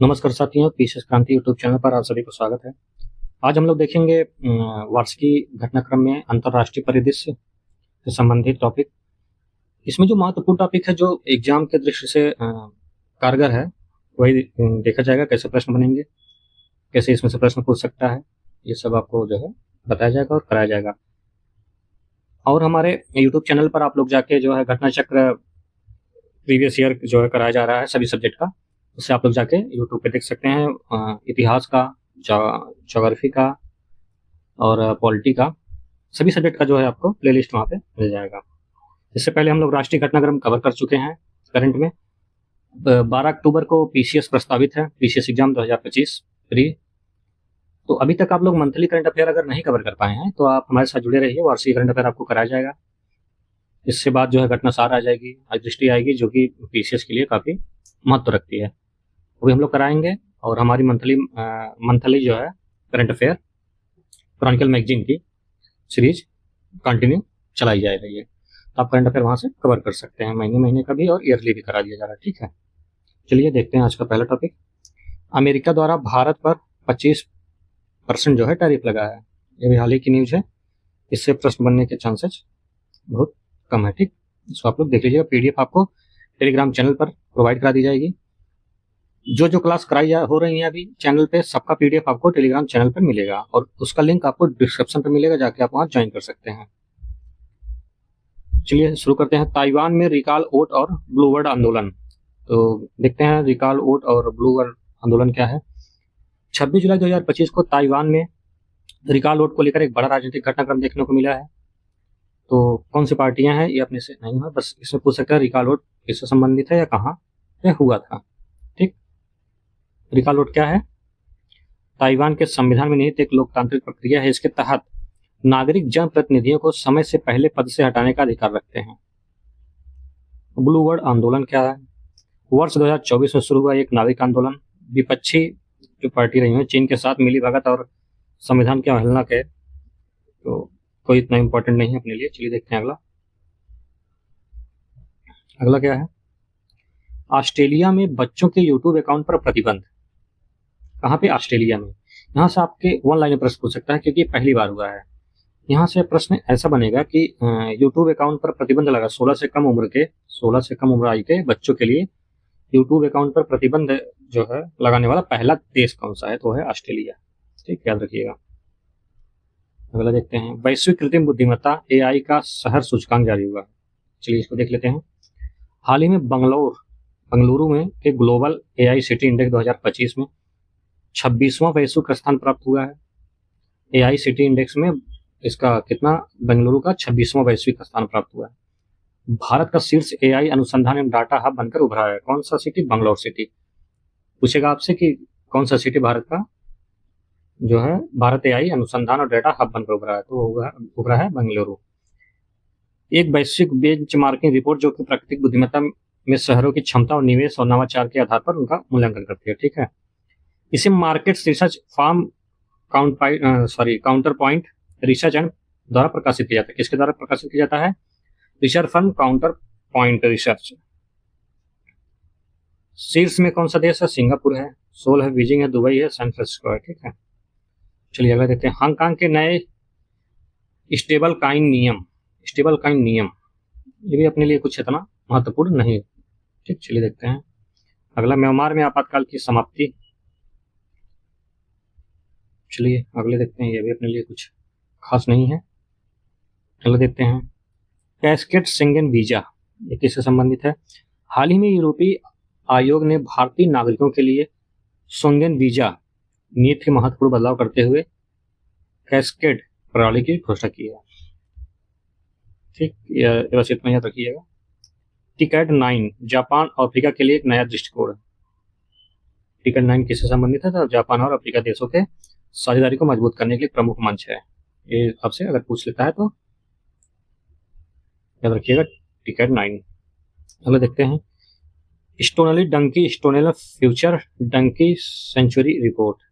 नमस्कार साथियों, पीसीएस क्रांति यूट्यूब चैनल पर आप सभी को स्वागत है। आज हम लोग देखेंगे वार्षिकी घटनाक्रम में अंतर्राष्ट्रीय परिदृश्य से संबंधित टॉपिक। इसमें जो महत्वपूर्ण टॉपिक है, जो एग्जाम के दृष्टि से कारगर है, वही देखा जाएगा। कैसे प्रश्न बनेंगे, कैसे इसमें से प्रश्न पूछ सकता है, ये सब आपको जो है बताया जाएगा और कराया जाएगा। और हमारे यूट्यूब चैनल पर आप लोग जाके जो है घटना चक्र प्रीवियस ईयर जो है कराया जा रहा है सभी सब्जेक्ट का, उससे आप लोग जाके यूट्यूब पे देख सकते हैं। इतिहास का, ज्योग्राफी का और पॉलिटी का, सभी सब्जेक्ट का जो है आपको प्लेलिस्ट वहाँ पे मिल जाएगा। इससे पहले हम लोग राष्ट्रीय घटनाक्रम कवर कर चुके हैं करंट में। 12 अक्टूबर को पीसीएस प्रस्तावित है, पीसीएस एग्जाम 2025 प्री। तो अभी तक आप लोग मंथली करंट अफेयर अगर नहीं कवर कर पाए हैं तो आप हमारे साथ जुड़े रहिए, वार्षिक करंट अफेयर आपको कराया जाएगा। इससे बाद जो है घटना सार आ जाएगी, दृष्टि आएगी, जो कि पीसीएस के लिए काफ़ी महत्व रखती है, वो भी हम लोग कराएंगे। और हमारी मंथली जो है करंट अफेयर क्रॉनिकल मैगजीन की सीरीज कंटिन्यू चलाई जा रही है, तो आप करंट अफेयर वहाँ से कवर कर सकते हैं। महीने महीने का भी और ईयरली भी करा दिया जा रहा है। ठीक है, चलिए देखते हैं आज का पहला टॉपिक। अमेरिका द्वारा भारत पर 25% जो है टैरिफ लगा है। ये भी हाल ही की न्यूज है, इससे प्रश्न बनने के चांसेस बहुत कम है। ठीक, इसको आप लोग देख लीजिएगा। पीडीएफ आपको टेलीग्राम चैनल पर प्रोवाइड करा दी जाएगी। जो क्लास कराई हो रही है अभी चैनल पे, सबका पीडीएफ आपको टेलीग्राम चैनल पर मिलेगा और उसका लिंक आपको डिस्क्रिप्शन पे मिलेगा, जाके आप वहां ज्वाइन कर सकते हैं। चलिए शुरू करते हैं। ताइवान में रिकॉल वोट और ब्लू वर्ड आंदोलन। तो देखते हैं रिकॉल वोट और ब्लू वर्ड आंदोलन क्या है। 26 जुलाई 2025 को ताइवान में रिकॉल वोट को लेकर एक बड़ा राजनीतिक घटनाक्रम देखने को मिला है। तो कौन सी पार्टियां हैं ये अपने से नहीं है, बस इसमें पूछ सकते हैं रिकॉल वोट किससे संबंधित है या कहाँ पे हुआ था। ठीक, रिकॉल वोट क्या है? ताइवान के संविधान में निहित एक लोकतांत्रिक प्रक्रिया है। इसके तहत नागरिक जनप्रतिनिधियों को समय से पहले पद से हटाने का अधिकार रखते हैं। ब्लू वर्ड आंदोलन क्या है? वर्ष 2024 में शुरू हुआ एक नागरिक आंदोलन। विपक्षी जो पार्टी रही है चीन के साथ मिलीभगत और संविधान की अवहेलना के, तो कोई इतना इंपॉर्टेंट नहीं है अपने लिए। चलिए देखते हैं अगला क्या है। ऑस्ट्रेलिया में बच्चों के यूट्यूब अकाउंट पर प्रतिबंध। कहाँ पे? ऑस्ट्रेलिया में। यहाँ से आपके वन लाइन प्रश्न पूछ सकता है, क्योंकि पहली बार हुआ है। यहाँ से प्रश्न ऐसा बनेगा कि यूट्यूब अकाउंट पर प्रतिबंध लगा। 16 से कम उम्र आयु के बच्चों के लिए यूट्यूब अकाउंट पर प्रतिबंध जो है लगाने वाला पहला देश कौन सा है? तो है ऑस्ट्रेलिया। ठीक, याद रखिएगा। अगला देखते हैं। वैश्विक कृत्रिम बुद्धिमत्ता एआई का शहर सूचकांक जारी हुआ। चलिए इसको देख लेते हैं। हाल ही में बंगलुरु में के ग्लोबल एआई सिटी इंडेक्स 2025 में 26वां वैश्विक स्थान प्राप्त हुआ है। एआई सिटी इंडेक्स में इसका कितना? बेंगलुरु का 26वां वैश्विक स्थान प्राप्त हुआ है। भारत का शीर्ष एआई अनुसंधान एवं डाटा हब बनकर उभरा है। कौन सा सिटी? बंगलौर सिटी। पूछेगा आपसे कि कौन सा सिटी भारत का जो है भारत एआई अनुसंधान और डाटा हब बनकर उभरा है, तो उभरा है बेंगलुरु। एक वैश्विक बेंचमार्किंग रिपोर्ट जो कि प्राकृतिक बुद्धिमत्ता में शहरों की क्षमता और निवेश और नवाचार के आधार पर उनका मूल्यांकन करती है। ठीक है, इसे market research form counter point research and द्वारा प्रकाशित किया जाता है। किसके द्वारा प्रकाशित किया जाता है? Research firm counter point research. शीर्ष में कौन सा देश है? सिंगापुर है, सोल है, बीजिंग है, दुबई है, सैन फ्रांसिस्को है। ठीक है, चलिए अगला देखते हैं। हांगकांग के नए स्टेबल काइन नियम, ये भी अपने लिए कुछ इतना महत्वपूर्ण नहीं। ठीक, चलिए देखते हैं अगला। म्यांमार में आपातकाल की समाप्ति। चलिए अगले देखते हैं, ये भी अपने लिए कुछ खास नहीं है। अगले देखते हैं। कैस्केड शेंगेन वीजा, ये किससे संबंधित है? हाल ही में यूरोपीय आयोग ने भारतीय नागरिकों के लिए शेंगेन वीजा नीति के महत्वपूर्ण बदलाव करते हुए कैस्केड प्रणाली की घोषणा की है। ठीक, बस इतना याद रखिएगा। टिकट 9 जापान और अफ्रीका के लिए एक नया दृष्टिकोण। टिकट 9 किससे संबंधित है? तो जापान और अफ्रीका देशों के साझेदारी को मजबूत करने के लिए प्रमुख मंच है। ये आपसे अगर पूछ लेता है तो याद रखिएगा टिकट 9। अगले देखते हैं। स्टोनेल future donkey century report.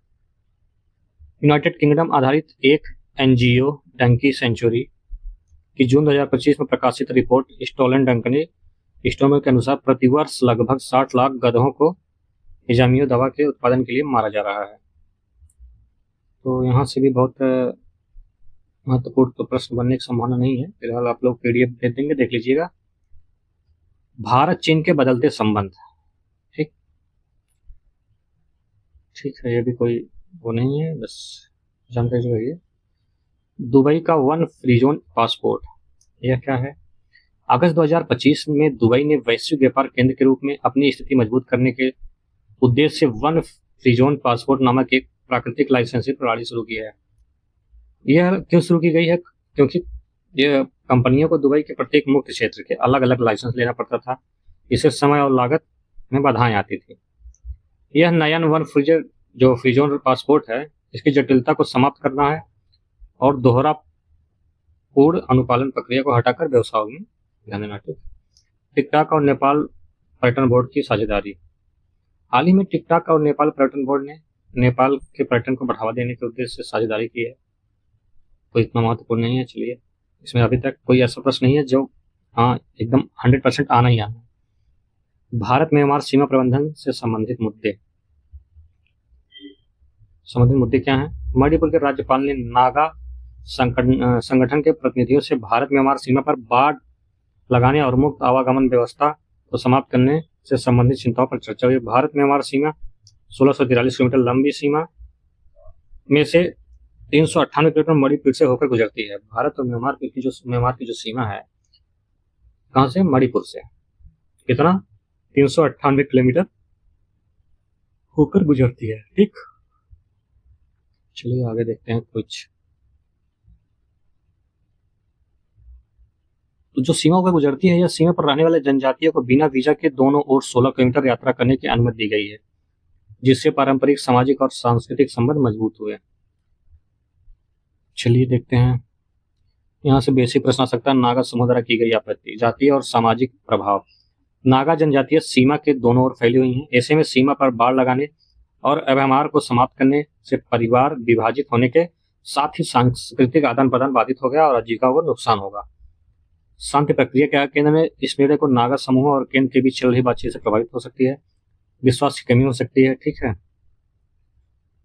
United Kingdom आधारित एक एनजीओ डंकी सेंचुरी की जून 2025 में प्रकाशित रिपोर्ट स्टोलन डंक ने स्टोमेल के अनुसार प्रतिवर्ष लगभग 60 लाख गधों को हिजामियो दवा के उत्पादन के लिए मारा जा रहा है। तो यहाँ से भी बहुत महत्वपूर्ण तो प्रश्न बनने की संभावना नहीं है। फिलहाल आप लोग पीडीएफ दे देंगे, देख लीजिएगा। भारत चीन के बदलते संबंध। ठीक ठीक है, ये भी कोई वो नहीं है, बस जानकारी जो है। दुबई का वन फ्री जोन पासपोर्ट, यह क्या है? अगस्त 2025 में दुबई ने वैश्विक व्यापार केंद्र के रूप में अपनी स्थिति मजबूत करने के उद्देश्य से वन फ्री जोन पासपोर्ट नामक एक प्राकृतिक लाइसेंसिंग प्रणाली शुरू की है। यह क्यों शुरू की गई है? क्योंकि यह कंपनियों को दुबई के प्रत्येक मुक्त क्षेत्र के अलग अलग लाइसेंस लेना पड़ता था। इससे समय और लागत में बाधाएं आती थी। यह नया वन फ्री जोन पासपोर्ट है, इसकी जटिलता को समाप्त करना है और दोहरा पूर्ण अनुपालन प्रक्रिया को हटाकर व्यवसायों में ध्यान देना। टिकटॉक और नेपाल पर्यटन बोर्ड की साझेदारी। हाल ही में टिकटॉक और नेपाल पर्यटन बोर्ड ने नेपाल के पर्यटन को बढ़ावा देने के उद्देश्य से साझेदारी की है। कोई इतना महत्वपूर्ण नहीं है। चलिए, इसमें अभी तक कोई ऐसा प्रश्न नहीं है जो एकदम 100% आना ही आना। भारत म्यांमार सीमा प्रबंधन से संबंधित मुद्दे क्या हैं? मणिपुर के राज्यपाल ने नागा संगठन के प्रतिनिधियों से भारत म्यांमार सीमा पर बाड़ लगाने और मुक्त आवागमन व्यवस्था को समाप्त करने से संबंधित चिंताओं पर चर्चा हुई। भारत म्यांमार सीमा 1643 किलोमीटर लंबी सीमा में से 398 किलोमीटर मणिपुर से होकर गुजरती है। भारत और म्यांमार की जो सीमा है, कहां से? मणिपुर से। कितना? 398 किलोमीटर होकर गुजरती है। ठीक, चलिए आगे देखते हैं कुछ। तो जो सीमा होकर गुजरती है, यह सीमा पर रहने वाले जनजातियों को बिना वीजा के दोनों ओर 16 किलोमीटर यात्रा करने की अनुमति दी गई है, जिससे पारंपरिक, सामाजिक और सांस्कृतिक संबंध मजबूत हुए। चलिए देखते हैं, यहाँ से बेसिक प्रश्न आ सकता है। नागा समूह द्वारा की गई आपत्ति। जातीय और सामाजिक प्रभाव। नागा जनजातीय सीमा के दोनों ओर फैली हुई हैं। ऐसे में सीमा पर बाड़ लगाने और अव्यवहार को समाप्त करने से परिवार विभाजित होने के साथ ही सांस्कृतिक आदान प्रदान बाधित हो गया और आजीविका को नुकसान होगा। शांति प्रक्रिया क्या? केंद्र में इस निर्णय को नागा समूह और केंद्र के बीच चल रही बातचीत से प्रभावित हो सकती है। विश्वास की कमी हो सकती है। ठीक है।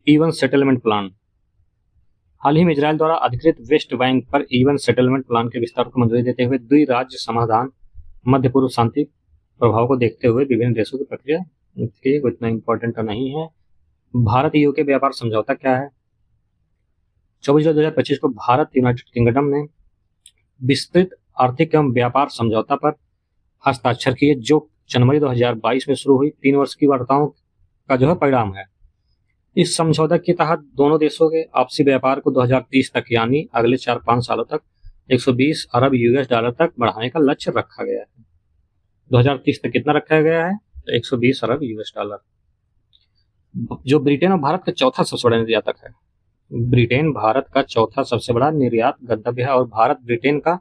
Even settlement plan. हाल ही में इजराइल द्वारा अधिकृत वेस्ट बैंक पर इवन सेटलमेंट प्लान के विस्तार को मंजूरी देते हुए द्विराज्य समाधान मध्य पूर्व शांति प्रभाव को देखते हुए विभिन्न देशों की प्रक्रिया इतना इंपॉर्टेंट नहीं है। भारत यूके व्यापार समझौता क्या है? 24 जुलाई 2025 को भारत यूनाइटेड किंगडम ने विस्तृत आर्थिक एवं व्यापार समझौता पर हस्ताक्षर किए, जो जनवरी 2022 में शुरू हुई 3 वर्ष की वार्ताओं का परिणाम है। इस समझौते के तहत दोनों देशों के आपसी व्यापार को 2030 तक, यानी अगले 4-5 सालों तक 120 अरब यूएस डॉलर तक बढ़ाने का लक्ष्य रखा गया है। 2030 तक कितना रखा गया है? तो 120 अरब यूएस डॉलर। जो ब्रिटेन और भारत का चौथा सबसे बड़ा निर्यातक है। ब्रिटेन भारत का चौथा सबसे बड़ा निर्यात गंतव्य है और भारत ब्रिटेन का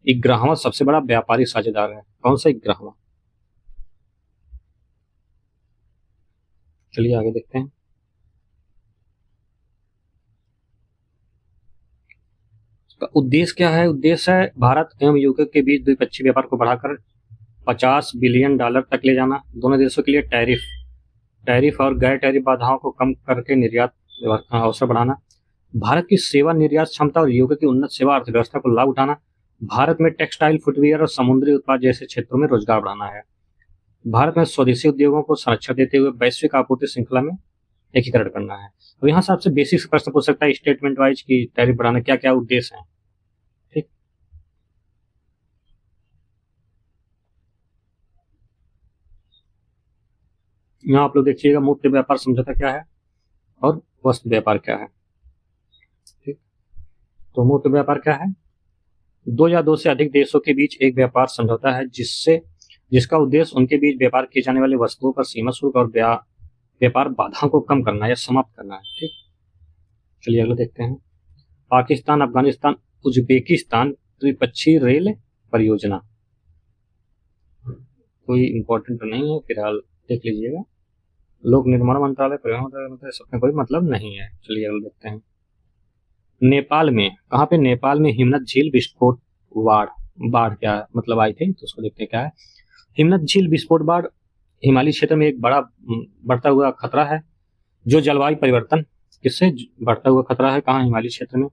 11वां सबसे बड़ा व्यापारिक साझेदार है। कौन सा? 11वां। चलिए आगे देखते हैं। इसका उद्देश्य क्या है? उद्देश्य है भारत एवं यूके के बीच द्विपक्षीय व्यापार को बढ़ाकर 50 बिलियन डॉलर तक ले जाना। दोनों देशों के लिए टैरिफ और गैर टैरिफ बाधाओं को कम करके निर्यात अवसर बढ़ाना। भारत की सेवा निर्यात क्षमता और यूके की उन्नत सेवा अर्थव्यवस्था को लाभ उठाना। भारत में टेक्सटाइल, फुटवियर और समुद्री उत्पाद जैसे क्षेत्रों में रोजगार बढ़ाना है। भारत में स्वदेशी उद्योगों को संरक्षण देते हुए वैश्विक आपूर्ति श्रृंखला में एकीकरण करना है। तो यहाँ से आपसे बेसिक प्रश्न पूछ सकता है स्टेटमेंट वाइज की टैरिफ बढ़ाना क्या क्या उद्देश्य है। ठीक, यहाँ आप लोग देखिएगा मुक्त व्यापार समझौता क्या है और वस्तु व्यापार क्या है। ठीक, तो मुक्त व्यापार क्या है? 2 या 2 से अधिक देशों के बीच एक व्यापार समझौता है जिसका उद्देश्य उनके बीच व्यापार किए जाने वाली वस्तुओं पर सीमा शुल्क और व्यापार बाधाओं को कम करना या समाप्त करना है। ठीक, चलिए अगला देखते हैं। पाकिस्तान अफगानिस्तान उज्बेकिस्तान त्रिपक्षीय रेल परियोजना। कोई इंपॉर्टेंट नहीं है, फिलहाल देख लीजिएगा। लोक निर्माण मंत्रालय, परिवहन मंत्रालय, सबका कोई मतलब नहीं है। चलिए अगला देखते हैं। नेपाल में, कहाँ पे? नेपाल में हिमनद झील विस्फोट बाढ़ क्या मतलब आई थी, तो उसको देखते हैं क्या है। हिमनद झील विस्फोट बाढ़ हिमालय क्षेत्र में एक बड़ा बढ़ता हुआ खतरा है। जो जलवायु परिवर्तन, किससे बढ़ता हुआ खतरा है, कहाँ, हिमालय क्षेत्र में।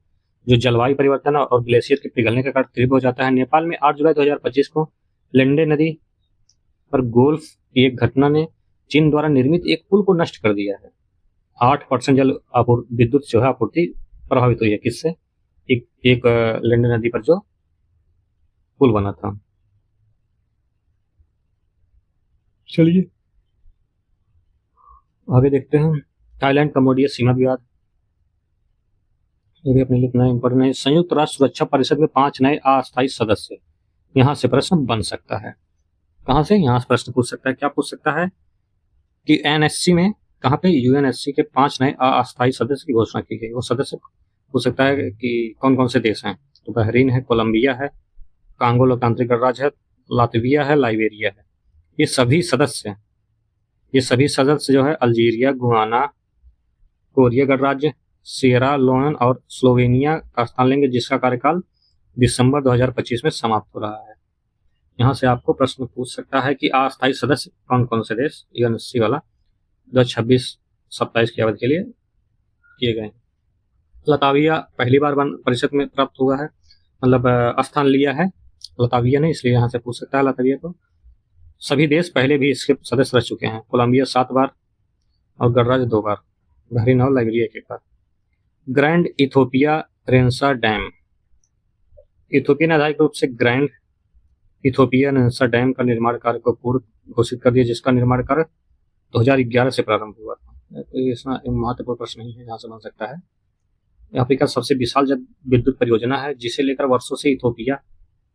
जो जलवायु परिवर्तन और ग्लेशियर के पिघलने के कारण तीव्र हो जाता है। नेपाल में 8 जुलाई 2025 को लेंडे नदी पर गोल्फ की एक घटना ने चीन द्वारा निर्मित एक पुल को नष्ट कर दिया है। 8% विद्युत जो है आपूर्ति प्रभावित हुई है। किससे? एक लेंडे नदी पर जो पुल बना था। चलिए आगे देखते हैं। थाईलैंड कम्बोडिया सीमा विवाद, ये भी अपने लिए इतना इम्पोर्टेंट है। संयुक्त राष्ट्र सुरक्षा परिषद में 5 नए अस्थायी सदस्य, यहाँ से प्रश्न बन सकता है। कहाँ से? यहाँ से प्रश्न पूछ सकता है। क्या पूछ सकता है कि एनएससी में, कहाँ पे, यूएनएससी के 5 नए अस्थायी सदस्य की घोषणा की गई। वो सदस्य पूछ सकता है कि कौन कौन से देश हैं। तो बहरीन है, कोलंबिया है, कांगो लोकतांत्रिक गणराज्य है, लातविया है, लाइबेरिया है। ये सभी सदस्य जो है अल्जीरिया, गुआना, कोरिया गणराज्य, सियरा लोन और स्लोवेनिया का स्थान लेंगे, जिसका कार्यकाल दिसंबर 2025 में समाप्त हो रहा है। यहाँ से आपको प्रश्न पूछ सकता है कि अस्थायी सदस्य कौन कौन से देश यूएनएससी वाला 2026-27 की अवधि के लिए किए गए। लताविया पहली बार परिषद में प्राप्त हुआ है, मतलब स्थान लिया है। लताविया ने, इसलिए यहाँ से पूछ सकता है लताविया को। सभी देश पहले भी इसके सदस्य रह चुके हैं। कोलंबिया 7 बार और गणराज्य 2 बार, बहरीन और लाइबेरिया 1 बार। ग्रैंड इथोपिया रेंसा डैम, इथोपिया ने आधिकारिक रूप से ग्रैंड इथोपिया रेंसा डैम का निर्माण कार्य को पूर्ण घोषित कर दिया, जिसका निर्माण कार्य 2011 से प्रारंभ हुआ था। तो ये इसमें महत्वपूर्ण प्रश्न नहीं है, यहाँ से बन सकता है। अफ्रीका सबसे विशाल जल विद्युत परियोजना है, जिसे लेकर वर्षों से इथोपिया,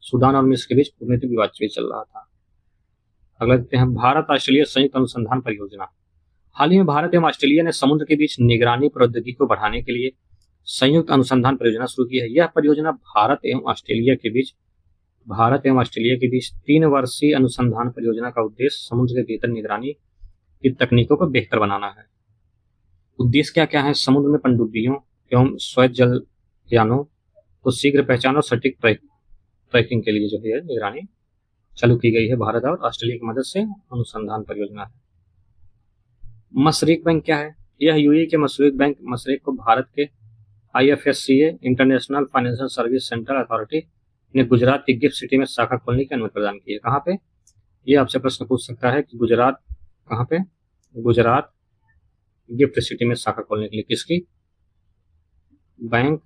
सूडान और मिस्र के बीच कूटनीतिक विवाद चल रहा था। अगला देखते हैं। भारत ऑस्ट्रेलिया संयुक्त अनुसंधान परियोजना। हाल ही में भारत एवं ऑस्ट्रेलिया ने समुद्र के बीच निगरानी प्रौद्योगिकी को बढ़ाने के लिए संयुक्त अनुसंधान परियोजना शुरू की है। यह परियोजना भारत एवं ऑस्ट्रेलिया के बीच 3 वर्षीय अनुसंधान परियोजना का उद्देश्य समुद्र के भीतर निगरानी की तकनीकों को बेहतर बनाना है। उद्देश्य क्या क्या है? समुद्र में पनडुब्बियों एवं स्वैत जल यानों को शीघ्र पहचान और सटीक ट्रैकिंग के लिए जो है निगरानी चालू की गई है। भारत और ऑस्ट्रेलिया की मदद से अनुसंधान परियोजना है। मशरिक बैंक क्या है? यह यूएई के मशरिक बैंक मशरिक को भारत के IFSCA international financial service centre authority ने गुजरात की गिफ्ट सिटी में शाखा खोलने की अनुमति प्रदान की है। कहाँ पे? ये आपसे प्रश्न पूछ सकता है कि गुजरात, कहाँ पे? गुजरात गिफ्ट सिटी में शाखा खोलने के लिए किसकी? बैंक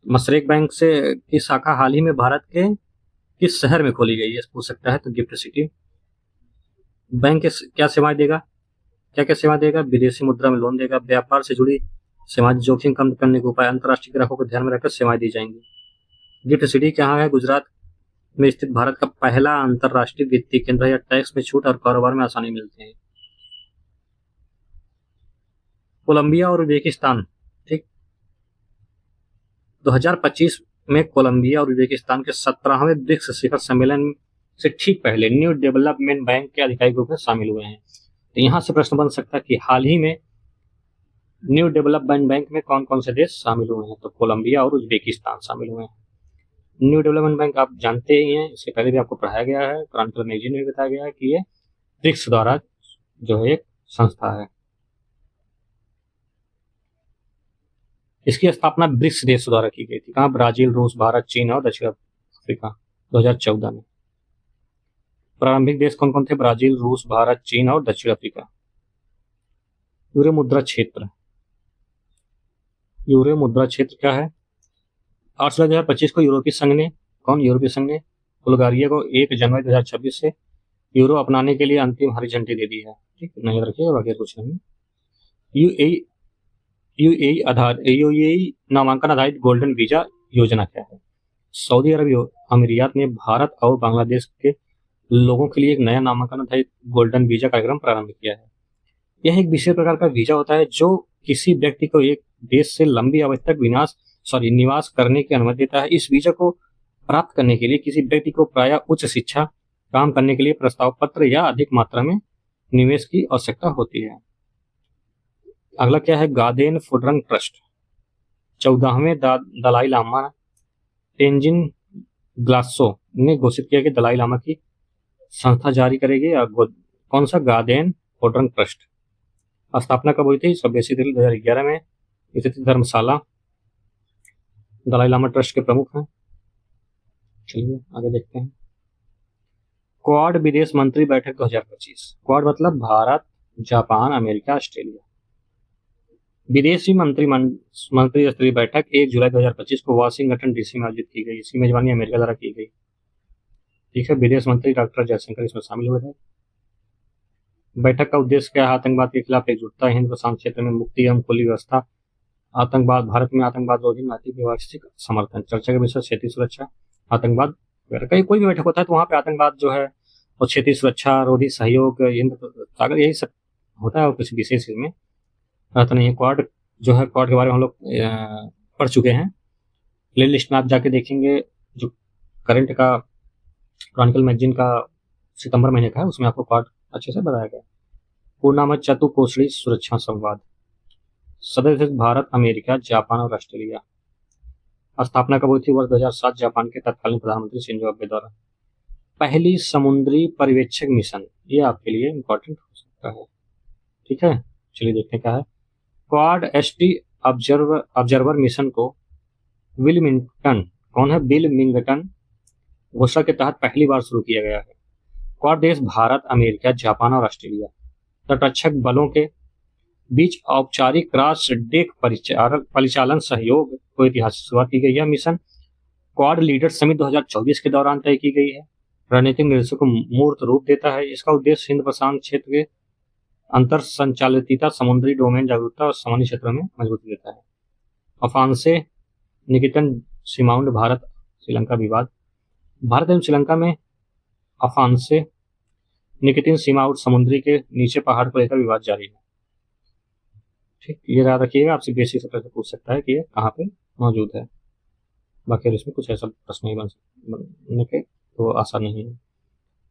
मशरिक बैंक से की शाखा हाल ही में भारत के किस शहर में खोली गई है, पूछ सकता है। तो गिफ्ट सिटी बैंक क्या सेवाएं देगा? क्या क्या सेवा देगा? विदेशी मुद्रा में लोन देगा, व्यापार से जुड़ी सेवाएं, जोखिम कम करने के उपाय, अंतर्राष्ट्रीय ग्राहकों को ध्यान में रखकर सेवाएं दी जाएंगी। गिफ्ट सिटी कहाँ है? गुजरात में स्थित भारत का पहला अंतर्राष्ट्रीय वित्तीय केंद्र है। या टैक्स में छूट और कारोबार में आसानी मिलती है। कोलंबिया और उज्बेकिस्तान, ठीक, 2025 में कोलंबिया और उज्बेकिस्तान के 17वें ब्रिक्स शिखर सम्मेलन से ठीक पहले न्यू डेवलपमेंट बैंक के आधिकारिक रूप में शामिल हुए हैं। तो यहाँ से प्रश्न बन सकता है कि हाल ही में न्यू डेवलपमेंट बैंक में कौन कौन से देश शामिल हुए हैं? तो कोलंबिया और उज्बेकिस्तान शामिल हुए हैं। न्यू डेवलपमेंट बैंक आप जानते ही हैं, इसके पहले भी आपको पढ़ाया गया है, क्रांतिलाल मैगजीन में भी बताया गया है कि ये ब्रिक्स द्वारा जो है एक संस्था है। इसकी स्थापना ब्रिक्स देश द्वारा की गई थी। कहाँ? ब्राजील, रूस, भारत, चीन और दक्षिण अफ्रीका, 2014 में। प्रारंभिक देश कौन कौन थे? ब्राजील, रूस, भारत, चीन और दक्षिण अफ्रीका। यूरो मुद्रा क्षेत्र, यूरो मुद्रा क्षेत्र क्या है? 8 जुलाई 2025 को यूरोपीय संघ ने बुल्गारिया को 1 जनवरी 2026 से यूरो अपनाने के लिए अंतिम हरी झंडी दे दी है। ठीक, नहीं रखिएगा, बाकी कुछ नहीं। यूएई नामांकन आधारित गोल्डन वीजा योजना क्या है? सऊदी अरब अमीरियात ने भारत और बांग्लादेश के लोगों के लिए एक नया नामांकन आधारित गोल्डन वीजा कार्यक्रम प्रारंभ किया है। यह एक विशेष प्रकार का वीजा होता है जो किसी व्यक्ति को एक देश से लंबी अवधि तक निवास करने की अनुमति देता है। इस वीजा को प्राप्त करने के लिए किसी व्यक्ति को प्रायः उच्च शिक्षा, काम करने के लिए प्रस्ताव पत्र या अधिक मात्रा में निवेश की आवश्यकता होती है। अगला क्या है? गादेन फुडरंग ट्रस्ट। 14वें दलाई लामा तेंजिन ग्लासो ने घोषित किया कि दलाई लामा की संस्था जारी करेगी या कौन सा? गार्डेन ओड्रंग ट्रस्ट। स्थापना कब हुई थी? 26 दिसंबर 2011 में। स्थित धर्मशाला। दलाई लामा ट्रस्ट के प्रमुख हैं। चलिए आगे देखते हैं। क्वाड विदेश मंत्री बैठक 2025। क्वाड मतलब भारत, जापान, अमेरिका, ऑस्ट्रेलिया। विदेशी मंत्री स्तरीय बैठक 1 जुलाई 2025 को वाशिंगटन डीसी में आयोजित की गई। इसकी मेजबानी अमेरिका द्वारा की गई। ठीक है, विदेश मंत्री डॉक्टर जयशंकर इसमें शामिल हुए थे। बैठक का उद्देश्य क्या है? आतंकवाद के खिलाफ एकजुटता, हिंद प्रशांत क्षेत्र में मुक्ति एवं खुली व्यवस्था, आतंकवाद, भारत में आतंकवाद रोधी नैतिक व्यवस्थित समर्थन। चर्चा के विषय क्षेत्रीय सुरक्षा, आतंकवाद वगैरह। कहीं कोई भी बैठक होता है तो वहाँ पे आतंकवाद जो है और क्षेत्रीय सुरक्षा, रोधी सहयोग, हिंद सागर, यही सब होता है और किसी विशेष इसमें रहता नहीं है। क्वाड जो है, क्वाड के बारे में हम लोग पढ़ चुके हैं। प्ले लिस्ट में आप जाके देखेंगे, जो करंट का क्रॉनिकल मैगजीन का सितंबर महीने का है, उसमें आपको क्वाड अच्छे से बताया गया। पूर्णामत चतुकोषीय सुरक्षा संवाद। सदस्य भारत, अमेरिका, जापान और ऑस्ट्रेलिया। स्थापना कब हुई थी? वर्ष 2007 जापान के तत्कालीन प्रधानमंत्री शिंजो आबे द्वारा। पहली समुद्री पर्यवेक्षक मिशन, ये आपके लिए इंपॉर्टेंट हो सकता है। ठीक है, चलिए देखते हैं क्या है। क्वाड एसटी ऑब्जर्वर मिशन को विलमिंगटन, कौन है? बिल मिंगटन घोषणा के तहत पहली बार शुरू किया गया है। क्वाड देश भारत, अमेरिका, जापान और ऑस्ट्रेलिया तटरक्षक बलों के बीच औपचारिक क्रॉस डेक परिचालन सहयोग को ऐतिहासिक शुरुआत की गई है। मिशन क्वाड लीडर समिट 2024 के दौरान तय की गई है। रणनीतिक निर्देशों को मूर्त रूप देता है। इसका उद्देश्य हिंद प्रशांत क्षेत्र के अंतर संचालितता, समुद्री डोमेन जागरूकता और सामान्य क्षेत्रों में मजबूती देता है। अफांसे निकेतन सीमाउंड भारत श्रीलंका विवाद। भारत एवं श्रीलंका में अफांसे निकेतन सीमाउंड समुद्री के नीचे पहाड़ को लेकर विवाद जारी है। ठीक, ये याद रखिएगा, आपसे बेसिक से प्रश्न पूछ सकता है कि ये कहाँ पे मौजूद है। बाकी इसमें कुछ ऐसा प्रश्न नहीं बनने के तो आशा नहीं है।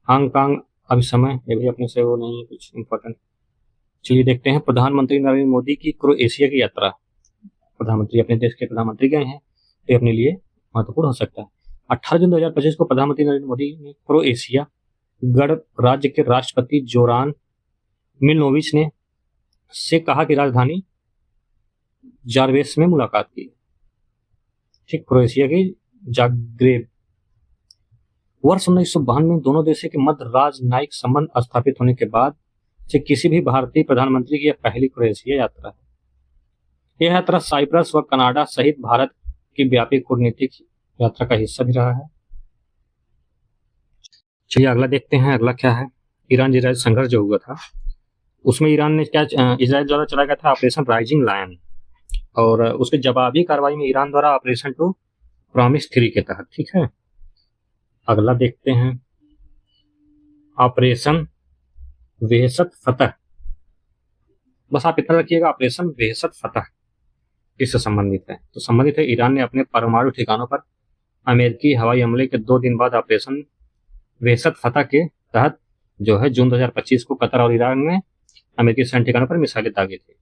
हांगकांग अभिसमय, ये भी अपने से वो नहीं है कुछ इम्पोर्टेंट। चलिए देखते हैं। प्रधानमंत्री नरेंद्र मोदी की क्रोएशिया की यात्रा। प्रधानमंत्री अपने देश के प्रधानमंत्री गए हैं, तो अपने लिए महत्वपूर्ण हो सकता है। 18 जून 2025 को प्रधानमंत्री नरेंद्र मोदी ने क्रोएशिया गणराज्य के राष्ट्रपति जोरान मिलोनोविच ने से कहा कि राजधानी जार्वेस में मुलाकात की। ठीक, क्रोएशिया की जाग्रेब। वर्ष 1952 में दोनों देशों के मध्य राजनयिक संबंध स्थापित होने के बाद से किसी भी भारतीय प्रधानमंत्री की यह पहली क्रोएशिया यात्रा है। यह यात्रा साइप्रस व कनाडा सहित भारत की व्यापक कूटनीतिक यात्रा का हिस्सा भी रहा है। चलिए अगला देखते हैं। अगला क्या है? ईरान इजराइल संघर्ष जो हुआ था, उसमें ईरान ने क्या, इजराइल द्वारा चलाया गया था ऑपरेशन राइजिंग लायन, और उसके जवाबी कार्रवाई में ईरान द्वारा ऑपरेशन टू प्रॉमिस 3 के तहत। ठीक है, अगला देखते हैं। ऑपरेशन वेहसत फतह। बस आप इतना रखिएगा, ऑपरेशन वेहसत फतह किससे संबंधित है? तो संबंधित है, ईरान ने अपने परमाणु ठिकानों पर अमेरिकी हवाई हमले के 2 दिन बाद ऑपरेशन वेहसत फतह के तहत जो है जून 2025 को कतर और ईरान में अमेरिकी सैन्य ठिकानों पर मिसाइलें दागे थे।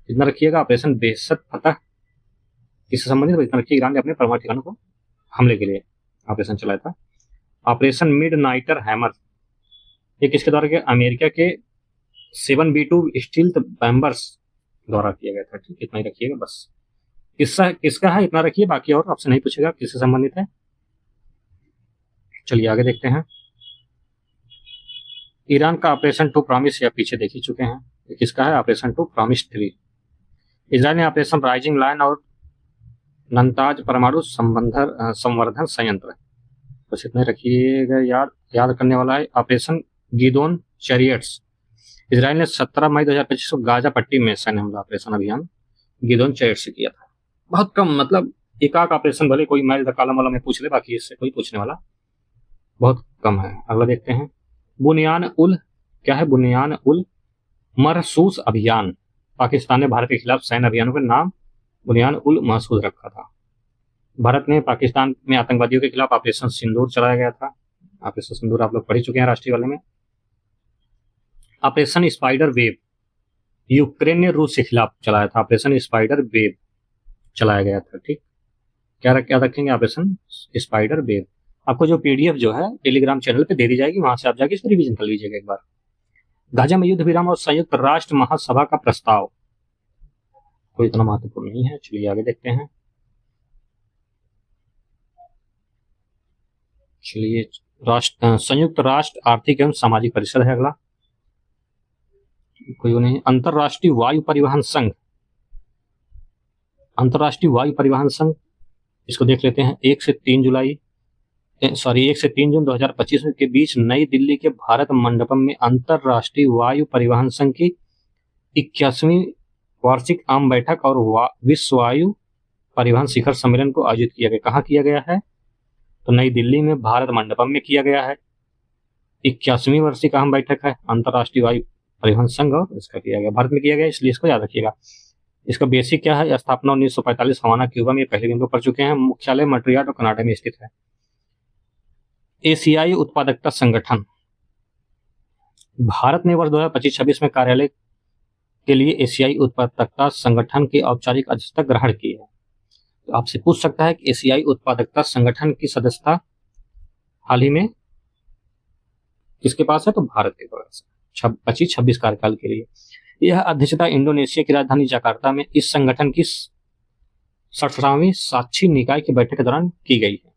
इतना रखिएगा, ऑपरेशन वेहसत फतह किससे संबंधित है? इतना रखिए, ईरान ने अपने परमाणु ठिकानों को हमले के लिए ऑपरेशन चलाया था। ऑपरेशन मिडनाइटर हैमर, ये किसके द्वारा किया? अमेरिका के 7B2 स्टील्थ बॉम्बर्स द्वारा किया गया था। ठीक, इतना ही रखिएगा बस। किसका है इतना रखिए, बाकी और आपसे नहीं पूछेगा किससे संबंधित है। चलिए आगे देखते हैं। ईरान का ऑपरेशन टू प्रॉमिस या पीछे देख ही चुके हैं, ये किसका है? Operation true promise 3। इजराइल ने ऑपरेशन राइजिंग लायन और नंताज परमाणु संवर्धन संयंत्र, बस इतने रखिएगा। याद करने वाला है। ऑपरेशन गिदोन चैरियट्स, इजराइल ने 17 मई 2025 को गाजा पट्टी में सैन्य हमला ऑपरेशन अभियान गिदोन चैरियट से किया था। बहुत कम, मतलब एकाक ऑपरेशन, भले कोई मैल कॉलम वाला में पूछ ले, बाकी इससे कोई पूछने वाला बहुत कम है। अगला देखते हैं। बुनियान उल, क्या है? बुनियान उल मरसूस अभियान। पाकिस्तान ने भारत के खिलाफ सैन्य अभियानों का नाम बुनियान उल महसूस रखा था। भारत ने पाकिस्तान में आतंकवादियों के खिलाफ ऑपरेशन सिंदूर चलाया गया था। ऑपरेशन सिंदूर आप लोग पढ़ चुके हैं राष्ट्रीय वाले में। ऑपरेशन स्पाइडर वेव, यूक्रेन ने रूस के खिलाफ चलाया था। ऑपरेशन स्पाइडर वेव चलाया गया था। ठीक, क्या रखेंगे? Operation spider wave. आपको जो PDF जो है टेलीग्राम चैनल पे दे दी जाएगी, वहां से आप जाके इसको रिवीजन कर लीजिएगा एक बार। गाजा में युद्ध विराम और संयुक्त राष्ट्र महासभा का प्रस्ताव, कोई इतना महत्वपूर्ण नहीं है, चलिए आगे देखते हैं। चलिए संयुक्त राष्ट्र आर्थिक एवं सामाजिक परिषद है अगला, कोई नहीं। अंतरराष्ट्रीय वायु परिवहन संघ, अंतरराष्ट्रीय वायु परिवहन संघ, इसको देख लेते हैं। 1 से 3 जून 2025 के बीच नई दिल्ली के भारत मंडपम में अंतरराष्ट्रीय वायु परिवहन संघ की 81वीं वार्षिक आम बैठक और विश्व वायु परिवहन शिखर सम्मेलन को आयोजित किया गया। कहाँ किया गया है? तो नई दिल्ली में भारत मंडपम में किया गया है। 81वीं वार्षिक आम बैठक है अंतरराष्ट्रीय वायु परिवहन संघ, और इसका किया गया भारत में किया गया, इसलिए इसको याद रखिएगा। इसका बेसिक क्या है? स्थापना 1945 हवाना क्यूबा में, पहले दिन को पढ़ चुके हैं। मुख्यालय मॉन्ट्रियल और कनाडा में स्थित है। एशियाई उत्पादकता संगठन, भारत ने वर्ष 2025-26 में कार्यालय के लिए एशियाई उत्पादकता संगठन की औपचारिक अध्यक्षता ग्रहण की है। तो आपसे पूछ सकता है कि एशियाई उत्पादकता संगठन की सदस्यता हाल ही में किसके पास है? तो भारत के पास 25-26 कार्यकाल के लिए। यह अध्यक्षता इंडोनेशिया की राजधानी जकार्ता में इस संगठन की 67वीं साक्षी निकाय की बैठक के दौरान की गई है।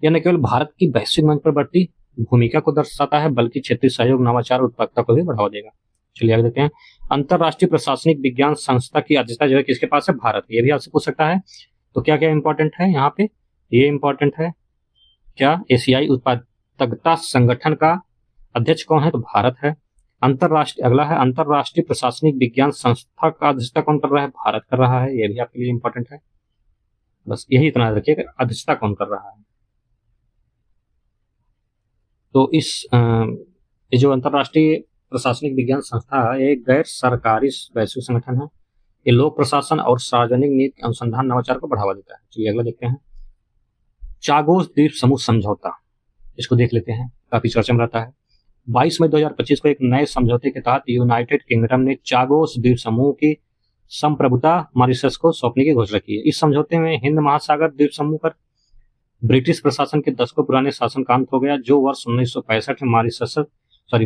यह न केवल भारत की वैश्विक मंच पर बढ़ती भूमिका को दर्शाता है, बल्कि क्षेत्रीय सहयोग, नवाचार और उत्पादकता को भी बढ़ावा देगा। चलिए आगे देखते हैं। अंतरराष्ट्रीय प्रशासनिक विज्ञान संस्था की अध्यक्षता जो है किसके पास है? भारत। ये भी आपसे पूछ सकता है। तो क्या क्या इंपॉर्टेंट है यहाँ पे? ये इंपॉर्टेंट है क्या? एशियाई उत्पादकता संगठन का अध्यक्ष कौन है? तो भारत है। अंतरराष्ट्रीय, अगला है अंतरराष्ट्रीय प्रशासनिक विज्ञान संस्था का अध्यक्षता कौन कर रहा है? भारत कर रहा है। ये भी आपके लिए इंपॉर्टेंट है, बस यही इतना याद रखिएगा, अध्यक्षता कौन कर रहा है। तो इस ये जो अंतरराष्ट्रीय प्रशासनिक विज्ञान संस्था है, एक गैर सरकारी वैश्विक संगठन है। ये लोक प्रशासन और सार्वजनिक नीति अनुसंधान नवाचार को बढ़ावा देता है। चलिए अगला देखते हैं। चागोस द्वीप समूह समझौता, इसको देख लेते हैं, काफी चर्चा में रहता है। 22 मई 2025 को एक नए समझौते के तहत यूनाइटेड किंगडम ने चागोस द्वीप समूह की संप्रभुता मॉरिशस को सौंपने की घोषणा की है। इस समझौते में हिंद महासागर द्वीप समूह पर ब्रिटिश प्रशासन के दशकों पुराने शासन का अंत हो गया, जो वर्ष 1965 में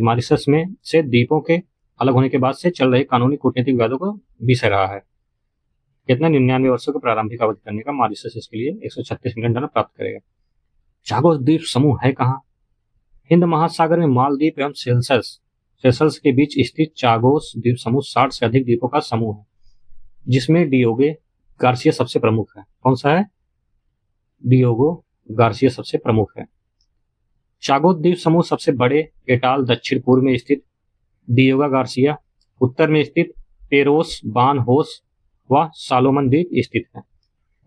मॉरिशस में से द्वीपों के अलग होने के बाद से चल रहे कानूनी कूटनीतिक विवादों को विषय रहा है। कितना? 99 वर्षों को प्रारंभिक अवधि करने का मॉरिशस इसके लिए $136 मिलियन प्राप्त करेगा। चागोस द्वीप समूह है कहाँ? हिंद महासागर में मालदीव एवं सेशल्स के बीच स्थित चागोस द्वीप समूह 60 से अधिक द्वीपों का समूह है, जिसमें डियोगो गार्सिया सबसे प्रमुख है। कौन सा है? डियोगो गार्सिया सबसे प्रमुख है। चागोस द्वीप समूह सबसे बड़े एटाल दक्षिण पूर्व में स्थित डियोगो गार्सिया, उत्तर में स्थित पेरोस, बानहोस व सालोमन द्वीप स्थित है।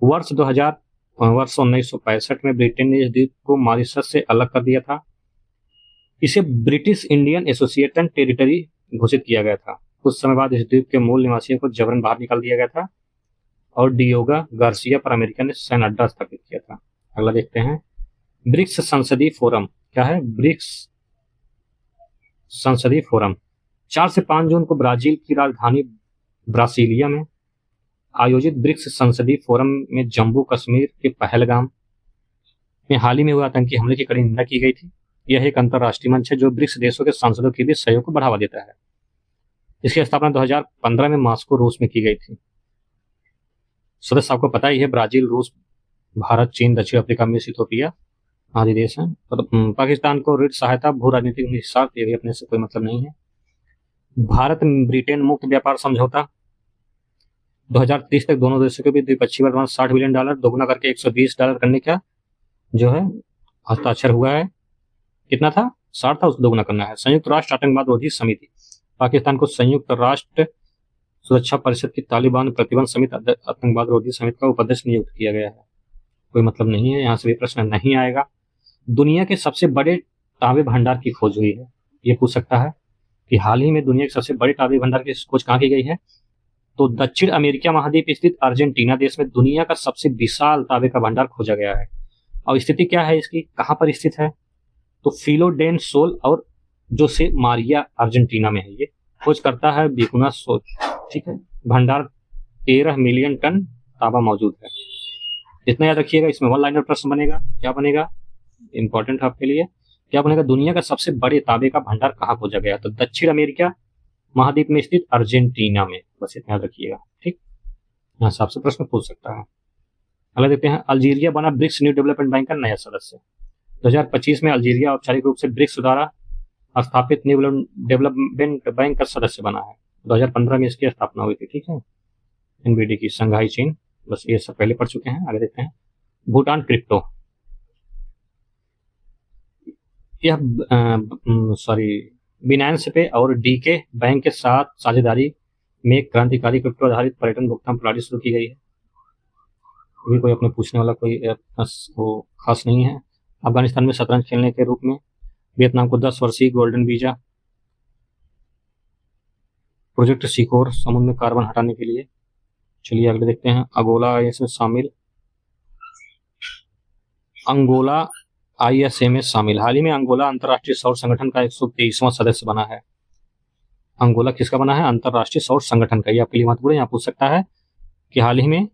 वर्ष 1965 में ब्रिटेन ने इस द्वीप को मॉरिशस से अलग कर दिया था। इसे ब्रिटिश इंडियन एसोसिएटेड टेरिटरी घोषित किया गया था। कुछ समय बाद इस द्वीप के मूल निवासियों को जबरन बाहर निकाल दिया गया था और डियोगो गार्सिया पर अमेरिका ने सैन्य अड्डा स्थापित किया था। अगला देखते हैं। ब्रिक्स संसदीय फोरम, क्या है? ब्रिक्स संसदीय फोरम 4 से 5 जून को ब्राजील की राजधानी ब्रासिलिया में आयोजित ब्रिक्स संसदीय फोरम में जम्मू कश्मीर के पहलगाम में हाल ही में हुए आतंकी हमले की कड़ी निंदा की गई थी। यह एक अंतर्राष्ट्रीय मंच है जो ब्रिक्स देशों के सांसदों के बीच सहयोग को बढ़ावा देता है। इसकी स्थापना 2015 में मॉस्को, रूस में की गई थी। सदस्य आपको पता ही है, ब्राजील, रूस, भारत, चीन, दक्षिण अफ्रीका में इथियोपिया आदि देश हैं। पाकिस्तान को ऋण सहायता, भू राजनीतिक निहितार्थ, ये भी अपने से कोई मतलब नहीं है। भारत ब्रिटेन मुक्त व्यापार समझौता 2030 तक दोनों देशों के बीच द्विपक्षीय वर्तमान $60 बिलियन दोगुना करके $120 करने का जो है हस्ताक्षर हुआ है। कितना था? 60 था, उसको दोगुना करना है। संयुक्त राष्ट्र आतंकवाद विरोधी समिति, पाकिस्तान को संयुक्त राष्ट्र सुरक्षा परिषद की तालिबान प्रतिबंध समिति आतंकवाद विरोधी समिति का उपाध्यक्ष नियुक्त किया गया है। कोई मतलब नहीं है, यहाँ से भी प्रश्न नहीं आएगा। दुनिया के सबसे बड़े तांबे भंडार की खोज हुई है। ये पूछ सकता है कि हाल ही में दुनिया के सबसे बड़े तांबे भंडार की खोज कहाँ की गई है? तो दक्षिण अमेरिका महाद्वीप स्थित अर्जेंटीना देश में दुनिया का सबसे विशाल तांबे का भंडार खोजा गया है। और स्थिति क्या है इसकी, कहाँ पर स्थित है? तो फिलो डेल सोल और जोसे मारिया अर्जेंटीना में है। ये खोज करता है विकुना सोल, ठीक है। भंडार 13 मिलियन टन तांबा मौजूद है। इतना याद रखिएगा। इसमें वन लाइनर प्रश्न बनेगा, क्या बनेगा? इंपॉर्टेंट है आपके लिए। क्या बनेगा, दुनिया का सबसे बड़े तांबे का भंडार कहाँ खोजा गया? तो दक्षिण अमेरिका महाद्वीप में स्थित अर्जेंटीना में। बस इतना याद रखिएगा, ठीक। यहाँ से आपसे प्रश्न पूछ सकता है। अगला देखते हैं, अल्जीरिया बना ब्रिक्स न्यू डेवलपमेंट बैंक का नया सदस्य। 2025 में अल्जीरिया औपचारिक रूप से ब्रिक्स द्वारा स्थापित न्यू डेवलपमेंट बैंक का सदस्य बना है। 2015 में इसकी स्थापना हुई थी, ठीक है। एनबीडी की संघाई चीन। बस ये सब पहले पढ़ चुके हैं। आगे देखते हैं, भूटान क्रिप्टो, यह बिनांस पे और डीके बैंक के साथ साझेदारी में एक क्रांतिकारी क्रिप्टो आधारित पर्यटन भुगतान प्रणाली शुरू की गई है। भी कोई अपने पूछने वाला कोई वो खास नहीं है। अफगानिस्तान में शतरंज खेलने के रूप में वियतनाम को 10 वर्षीय गोल्डन वीजा। प्रोजेक्ट सिकोर, समुद्र में कार्बन हटाने के लिए। चलिए अगले देखते हैं, अंगोला इसमें शामिल, अंगोला ISA में शामिल। हाल ही में अंगोला अंतर्राष्ट्रीय सौर संगठन का 123वां सदस्य बना है। अंगोला किसका बना है? अंतर्राष्ट्रीय सौर संगठन का। ये आपके लिए महत्वपूर्ण, यहाँ पूछ सकता है कि हाल ही में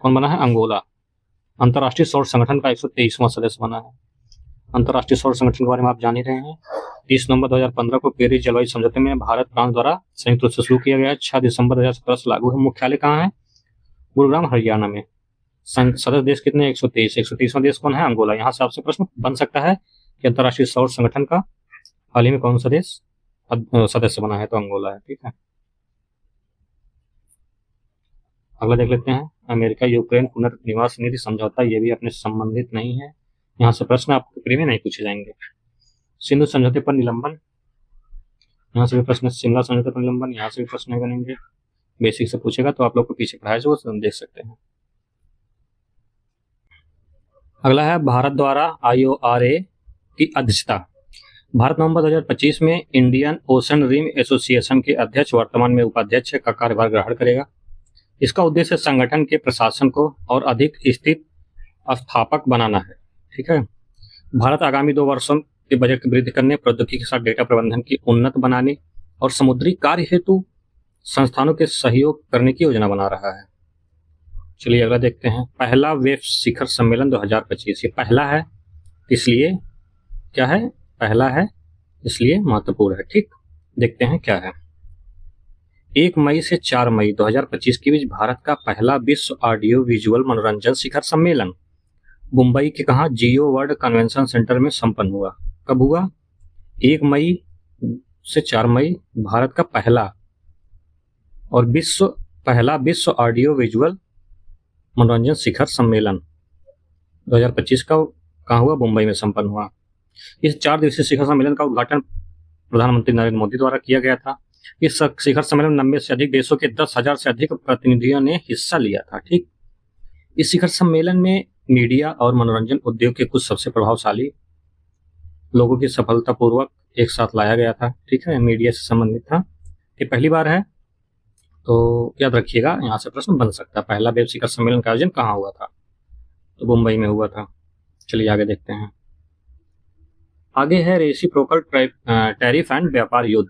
कौन बना है? अंगोला अंतर्राष्ट्रीय सौर संगठन का 123वां सदस्य बना है। अंतर्राष्ट्रीय सौर संगठन के बारे में आप जान ही रहे हैं। 30 नवंबर 2015 को पेरिस जलवायु समझौते में भारत फ्रांस द्वारा संयुक्त रूप से शुरू किया गया। 6 दिसंबर 2017 से लागू है। मुख्यालय कहाँ है? गुरुग्राम, हरियाणा में। सदस्य देश कितने? 123। 130वां देश कौन है? अंगोला। यहाँ से आपसे प्रश्न बन सकता है कि अंतर्राष्ट्रीय सौर संगठन का हाल ही में कौन सा देश सदस्य बना है? तो अंगोला है, ठीक है। अगला देख लेते हैं, अमेरिका यूक्रेन पुनर्निवास निधि समझौता। ये भी अपने संबंधित नहीं है। यहाँ से प्रश्न आपको प्री में नहीं पूछे जाएंगे। सिंधु समझौते पर निलंबन, यहाँ से भी प्रश्न। शिमला समझौते पर निलंबन, यहाँ से भी प्रश्न नहीं बनेंगे। बेसिक से पूछेगा तो आप लोग को पीछे पढ़ाया जो देख सकते हैं। अगला है, भारत द्वारा IORA की अध्यक्षता। भारत नवंबर 2025 में इंडियन ओशन रिम एसोसिएशन के अध्यक्ष, वर्तमान में उपाध्यक्ष का कार्यभार ग्रहण करेगा। इसका उद्देश्य संगठन के प्रशासन को और अधिक स्थित स्थापक बनाना है, ठीक है। भारत आगामी 2 वर्षों के बजट की वृद्धि करने, प्रौद्योगिकी के साथ डेटा प्रबंधन की उन्नत बनाने और समुद्री कार्य हेतु संस्थानों के सहयोग करने की योजना बना रहा है। चलिए अगला देखते हैं, पहला वेब शिखर सम्मेलन 2025। ये पहला है, इसलिए क्या है? पहला है, इसलिए महत्वपूर्ण है, ठीक। देखते हैं क्या है। 1 मई से 4 मई 2025 के बीच भारत का पहला विश्व ऑडियो विजुअल मनोरंजन शिखर सम्मेलन मुंबई के कहा? जियो वर्ल्ड कन्वेंशन सेंटर में संपन्न हुआ। कब हुआ? 1 मई से 4 मई भारत का पहला विश्व ऑडियो विजुअल मनोरंजन शिखर सम्मेलन 2025 का कहाँ हुआ? मुंबई में संपन्न हुआ। इस 4 दिवसीय शिखर सम्मेलन का उद्घाटन प्रधानमंत्री नरेंद्र मोदी द्वारा किया गया था। इस शिखर सम्मेलन 90 से अधिक देशों के 10,000 से अधिक प्रतिनिधियों ने हिस्सा लिया था, ठीक। इस शिखर सम्मेलन में मीडिया और मनोरंजन उद्योग के कुछ सबसे प्रभावशाली लोगों की सफलतापूर्वक एक साथ लाया गया था, ठीक है। मीडिया से संबंधित था। ये पहली बार है, तो याद रखिएगा, यहाँ से प्रश्न बन सकता है। पहला वेब शिखर सम्मेलन का आयोजन कहाँ हुआ था? तो मुंबई में हुआ था। चलिए आगे देखते हैं। आगे है रेसिप्रोकल टैरिफ एंड व्यापार युद्ध,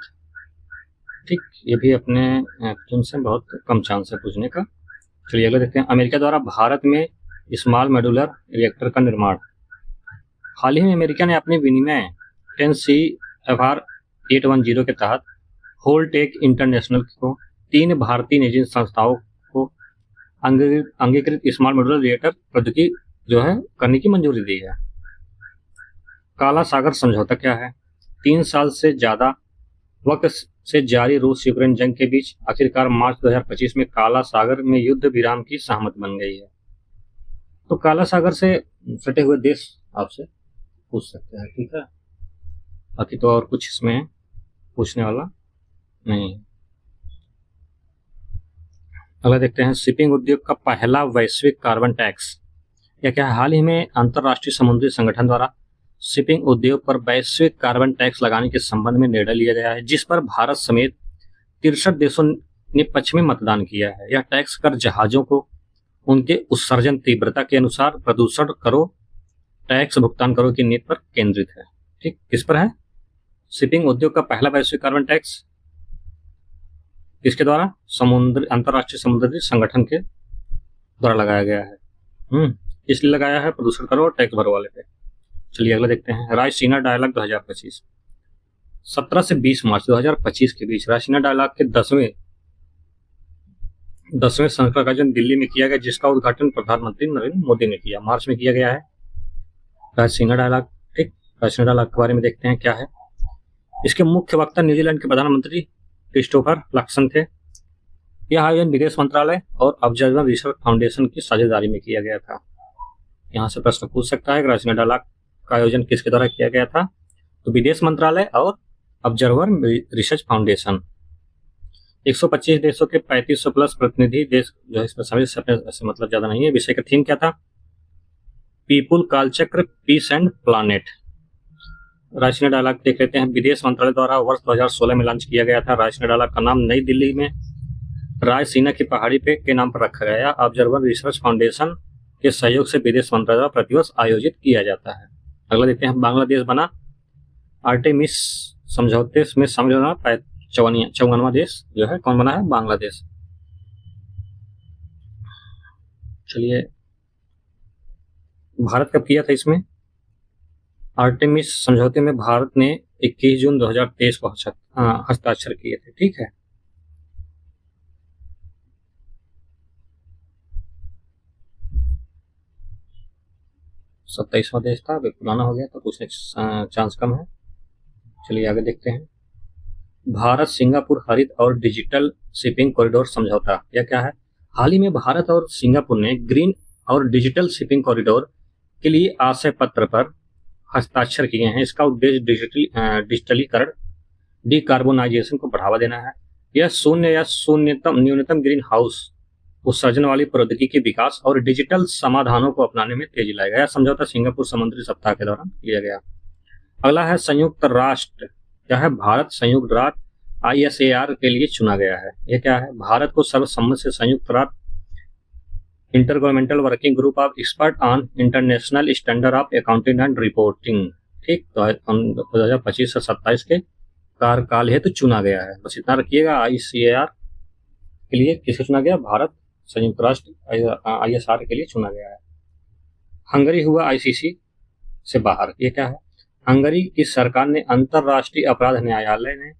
ठीक। ये भी अपने तुमसे बहुत कम चांस है पूछने का। चलिए अगले देखते हैं, अमेरिका द्वारा भारत में स्मॉल मॉड्यूलर रिएक्टर का निर्माण। हाल ही में अमेरिका ने अपने विनिमय 10 CFR 810 के तहत होलटेक इंटरनेशनल को 3 भारतीय निजी संस्थाओं को अंगीकृत स्मॉल मॉड्यूलर रिएक्टर प्रौद्योगिकी जो है करने की मंजूरी दी है। काला सागर समझौता क्या है? 3 साल से ज्यादा वक्त से जारी रूस यूक्रेन जंग के बीच आखिरकार मार्च 2025 में काला सागर में युद्ध विराम की सहमति बन गई है। तो काला सागर से सटे हुए देश आपसे पूछ सकते हैं, ठीक है। बाकी तो और कुछ इसमें पूछने वाला नहीं। अगला देखते हैं, शिपिंग उद्योग का पहला वैश्विक कार्बन टैक्स। यह क्या है? हाल ही में अंतर्राष्ट्रीय समुद्री संगठन द्वारा शिपिंग उद्योग पर वैश्विक कार्बन टैक्स लगाने के संबंध में निर्णय लिया गया है, जिस पर भारत समेत 63 देशों ने पक्ष में मतदान किया है। यह टैक्स कर जहाजों को उनके उत्सर्जन तीव्रता के अनुसार प्रदूषण करो, टैक्स भुगतान करो की नीति पर केंद्रित है, ठीक। किस पर है? शिपिंग उद्योग का पहला वैश्विक कार्बन टैक्स किसके द्वारा? अंतर्राष्ट्रीय समुद्री संगठन के द्वारा लगाया गया है। इसलिए लगाया है प्रदूषण करो और टैक्स भरो वाले पे। चलिए अगला देखते हैं, रायसीना डायलॉग 2025। 17 से 20 मार्च 2025 के बीच रायसीना डायलॉग के 10वें संस्करण का आयोजन दिल्ली में किया गया, जिसका उद्घाटन प्रधानमंत्री नरेंद्र मोदी ने किया। मार्च में किया गया है रायसीना डायलॉग। ठीक, रायसीना डायलॉग के बारे में देखते हैं क्या है। इसके मुख्य वक्ता न्यूजीलैंड के प्रधानमंत्री क्रिस्टोफर लक्सन थे। यह आयोजन विदेश मंत्रालय और ऑब्जर्वर रिसर्च फाउंडेशन की साझेदारी में किया गया था। यहाँ से प्रश्न पूछ सकता है कि रायसीना डायलॉग का आयोजन किसके द्वारा किया गया था, तो विदेश मंत्रालय और ऑब्जर्वर रिसर्च फाउंडेशन। 125 देशों के 3500 प्लस प्रतिनिधि देश जो है इसमें शामिल, ऐसे मतलब ज्यादा नहीं है। विषय का थीम क्या था, people Kalachakra peace and planet. Raisina dialogue देख लेते हैं। विदेश मंत्रालय द्वारा वर्ष 2016 में लॉन्च किया गया था। रायसीना डायलॉग का नाम नई दिल्ली में रायसीना की पहाड़ी पे के नाम पर रखा गया। ऑब्जर्वर रिसर्च फाउंडेशन के सहयोग से विदेश मंत्रालय द्वारा प्रतिवर्ष आयोजित किया जाता है। अगला देखते हैं, बांग्लादेश बना आर्टेमिस समझौते में शामिल होना 54वां देश जो है, कौन बना है, बांग्लादेश। चलिए, भारत कब किया था इसमें, आर्टेमिस समझौते में भारत ने 21 जून 2023 को हस्ताक्षर किए थे। ठीक है, सत्ताईसवां देश था, पुराना हो गया तो पूछने चांस कम है। चलिए आगे देखते हैं, भारत सिंगापुर हरित और डिजिटल शिपिंग कॉरिडोर समझौता। यह क्या है, हाल ही में भारत और सिंगापुर ने ग्रीन और डिजिटल शिपिंग कॉरिडोर के लिए आशय पत्र पर हस्ताक्षर किए हैं। इसका उद्देश्य डिजिटलीकरण, डिकार्बोनाइजेशन को बढ़ावा देना है। यह शून्य या न्यूनतम ग्रीन हाउस उत्सर्जन वाली प्रौद्योगिकी के विकास और डिजिटल समाधानों को अपनाने में तेजी लाएगा। यह समझौता सिंगापुर समुद्री सप्ताह के दौरान लिया गया। अगला है, संयुक्त राष्ट्र क्या है, भारत संयुक्त राष्ट्र ISAR के लिए चुना गया है। यह क्या है, भारत को सर्वसम्मति से संयुक्त राष्ट्र intergovernmental working group of expert on international standard of accounting and reporting, ठीक, 2025 से 27 के कार्यकाल हेतु चुना गया है। बस इतना रखिएगा, ISAR के लिए किसे चुना गया, भारत संयुक्त राष्ट्र ISAR के लिए चुना गया है। हंगरी हुआ ICC से बाहर। ये क्या है, हंगरी की सरकार ने अंतरराष्ट्रीय अपराध न्यायालय ने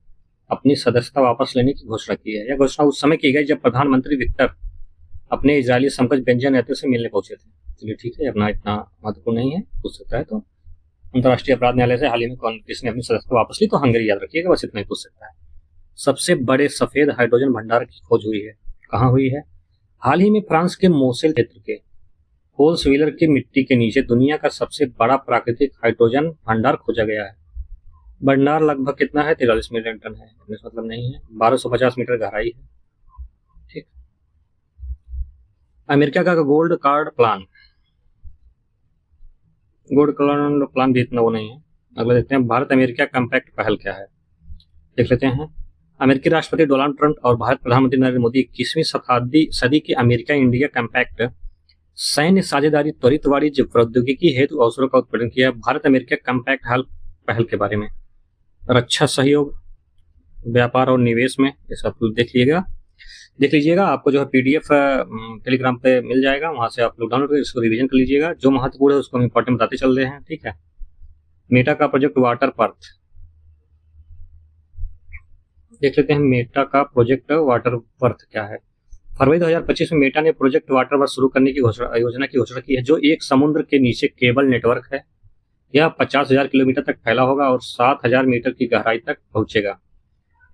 अपनी सदस्यता वापस लेने की घोषणा की है। यह घोषणा उस समय की गई जब प्रधानमंत्री विक्टर अपने इजरायली समकक्ष बेंजामिन नेतन्याहू से मिलने पहुंचे थे। चलिए ठीक है, अपना इतना महत्वपूर्ण नहीं है, पूछ सकता है। तो अंतरराष्ट्रीय अपराध न्यायालय से हाल ही में कौन किसने अपनी सदस्यता वापस ली, तो हंगरी, याद रखिएगा, बस इतना ही पूछ सकता है। सबसे बड़े सफेद हाइड्रोजन भंडार की खोज हुई है, कहाँ हुई है, हाल ही में फ्रांस के मोसेल क्षेत्र के होल्सविलर की मिट्टी के नीचे दुनिया का सबसे बड़ा प्राकृतिक हाइड्रोजन भंडार खोजा गया है। भंडार लगभग कितना है, 43 मिलियन टन है, मतलब नहीं है, 1250 मीटर गहराई है। ठीक, अमेरिका का gold card plan, gold card plan भी इतना वो नहीं है। अगला देखते हैं, भारत अमेरिका कॉम्पैक्ट पहल क्या है, देख लेते हैं। अमेरिकी राष्ट्रपति डोनाल्ड ट्रंप और भारत प्रधानमंत्री नरेंद्र मोदी 21वीं सदी की अमेरिका इंडिया कॉम्पैक्ट सैन्य साझेदारी, त्वरित वाणिज्य प्रौद्योगिकी हेतु अवसरों का उत्पादन किया। भारत अमेरिका कॉम्पैक्ट पहल के बारे में, रक्षा सहयोग, व्यापार और निवेश में, ये सब देख लीजिएगा। आपको जो है PDF टेलीग्राम पे मिल जाएगा, वहां से आप लोग डाउनलोड कर इसको रिवीजन कर लीजिएगा। जो महत्वपूर्ण है उसको हम इंपॉर्टेंट बताते चल रहे हैं। ठीक है, मेटा का प्रोजेक्ट वाटर पर्थ देख लेते हैं। मेटा का प्रोजेक्ट वाटर पर्थ क्या है, फरवरी 2025 में मेटा ने प्रोजेक्ट वाटर वर्थ शुरू करने की योजना की घोषणा की है, जो एक समुद्र के नीचे केबल नेटवर्क है। यह 50,000 किलोमीटर तक फैला होगा और 7,000 मीटर की गहराई तक पहुंचेगा।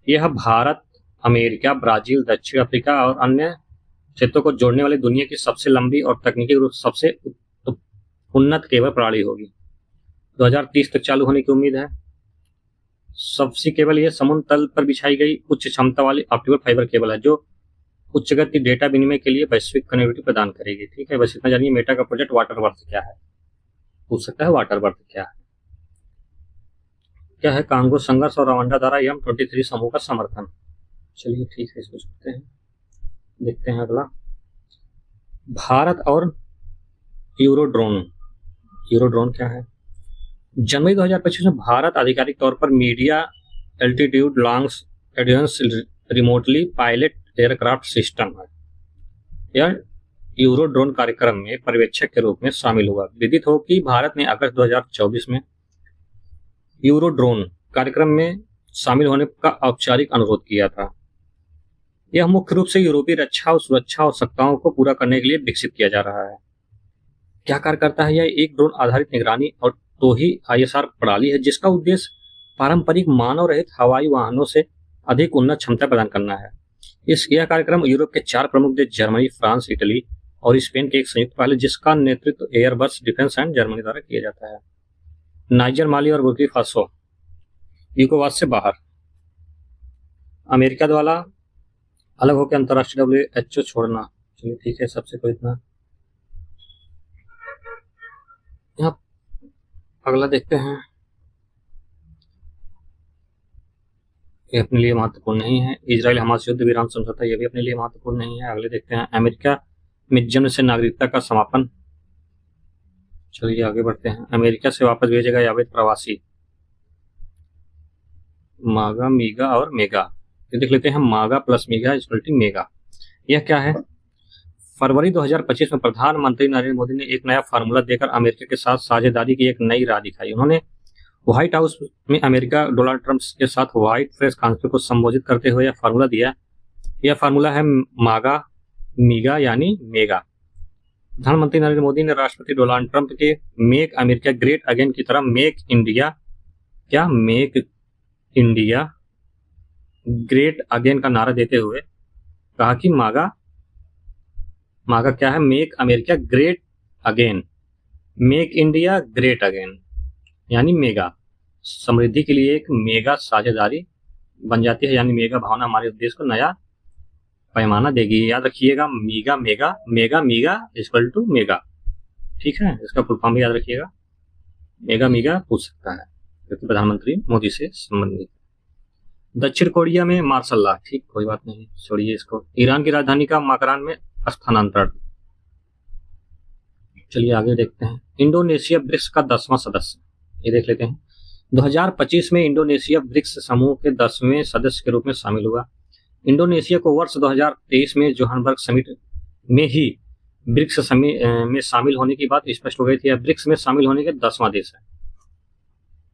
यह भारत, अमेरिका, ब्राजील, दक्षिण अफ्रीका और अन्य क्षेत्रों को जोड़ने वाली दुनिया की सबसे लंबी और तकनीकी रूप से सबसे उन्नत केबल प्रणाली होगी। 2030 तक चालू होने की उम्मीद है। सबसे केबल यह समुद्र तल पर बिछाई गई उच्च क्षमता वाली ऑप्टिकल फाइबर केबल है, जो उच्च गति डेटा विनिमय के लिए वैश्विक कनेक्टिविटी प्रदान करेगी। ठीक है, बस इतना जानिए। मेटा का प्रोजेक्ट वाटर वर्थ क्या है, पूछ सकता है, वाटर वर्थ क्या है। कांगो संघर्ष और रवांडा द्वारा M23 समूह का समर्थन। चलिए ठीक है, इसको छोड़ते हैं, देखते हैं अगला, भारत और यूरोड्रोन क्या है। जनवरी 2025 में भारत आधिकारिक तौर पर media altitude long advance remotely pilot aircraft system है, या यूरोड्रोन कार्यक्रम में पर्यवेक्षक के रूप में शामिल हुआ। विदित हो कि भारत ने अगस्त 2024 में यूरोड्रोन कार्यक्रम में शामिल होने का औपचारिक अनुरोध किया था। यह मुख्य रूप से यूरोपीय रक्षा और सुरक्षा आवश्यकताओं को पूरा करने के लिए विकसित किया जा रहा है। क्या कार्य करता है? यह एक ड्रोन आधारित निगरानी और टोही ISR प्रणाली है जिसका उद्देश्य पारंपरिक मानव रहित हवाई वाहनों से अधिक उन्नत क्षमता प्रदान करना है। यह कार्यक्रम यूरोप के 4 प्रमुख देश जर्मनी, फ्रांस, इटली और स्पेन के एक संयुक्त पहल है जिसका नेतृत्व एयरबस डिफेंस एंड जर्मनी द्वारा किया जाता है। नाइजर, माली और बुर्किना फासो इकोवास से बाहर। अमेरिका द्वारा अलग होकर अंतर्राष्ट्रीय WHO छोड़ना। चलिए ठीक है, सबसे कोई इतना। यहाँ अगला देखते हैं, ये अपने लिए महत्वपूर्ण नहीं है। इजराइल हमास युद्ध विराम समझौता, ये भी अपने लिए महत्वपूर्ण नहीं है। अगले देखते हैं, अमेरिका में जन्म से नागरिकता का समापन। चलिए आगे बढ़ते हैं। अमेरिका से वापस भेजे गए अवैध प्रवासी। मागा, मीगा और मेगा, ये देख लेते हैं। मागा प्लस मीगा इक्वल टू मेगा। यह क्या है? फरवरी 2025 में प्रधानमंत्री नरेंद्र मोदी ने एक नया फार्मूला देकर अमेरिका के साथ साझेदारी की एक नई राह दिखाई। उन्होंने व्हाइट हाउस में अमेरिका डोनाल्ड ट्रंप के साथ व्हाइट प्रेस कॉन्फ्रेंस को संबोधित करते हुए यह फार्मूला दिया। यह फार्मूला है मागा, मीगा यानी मेगा। प्रधानमंत्री नरेंद्र मोदी ने राष्ट्रपति डोनाल्ड ट्रंप के मेक अमेरिका ग्रेट अगेन की तरह मेक इंडिया ग्रेट अगेन का नारा देते हुए कहा कि मागा क्या है? Make America great again, make India great again यानी मेगा। समृद्धि के लिए एक मेगा साझेदारी बन जाती है, यानी मेगा भावना हमारे देश को नया पैमाना देगी। याद रखिएगा, मीगा mega, mega मीगा equal to mega. ठीक है, इसका फुल फॉर्म भी याद रखिएगा। मेगा मीगा पूछ सकता है क्योंकि प्रधानमंत्री मोदी से संबंधित। दक्षिण कोरिया में मार्शल लॉ, ठीक, कोई बात नहीं, छोड़िए इसको। ईरान की राजधानी का मकरान में स्थानांतरण। चलिए आगे देखते हैं। इंडोनेशिया ब्रिक्स का 10वां सदस्य, ये देख लेते हैं। 2025 में इंडोनेशिया ब्रिक्स समूह के 10वें सदस्य के रूप में शामिल हुआ। इंडोनेशिया को वर्ष 2023 में जोहान्सबर्ग समिट में ही ब्रिक्स में शामिल होने की बात स्पष्ट हो गई थी। ब्रिक्स में शामिल होने के 10वां देश है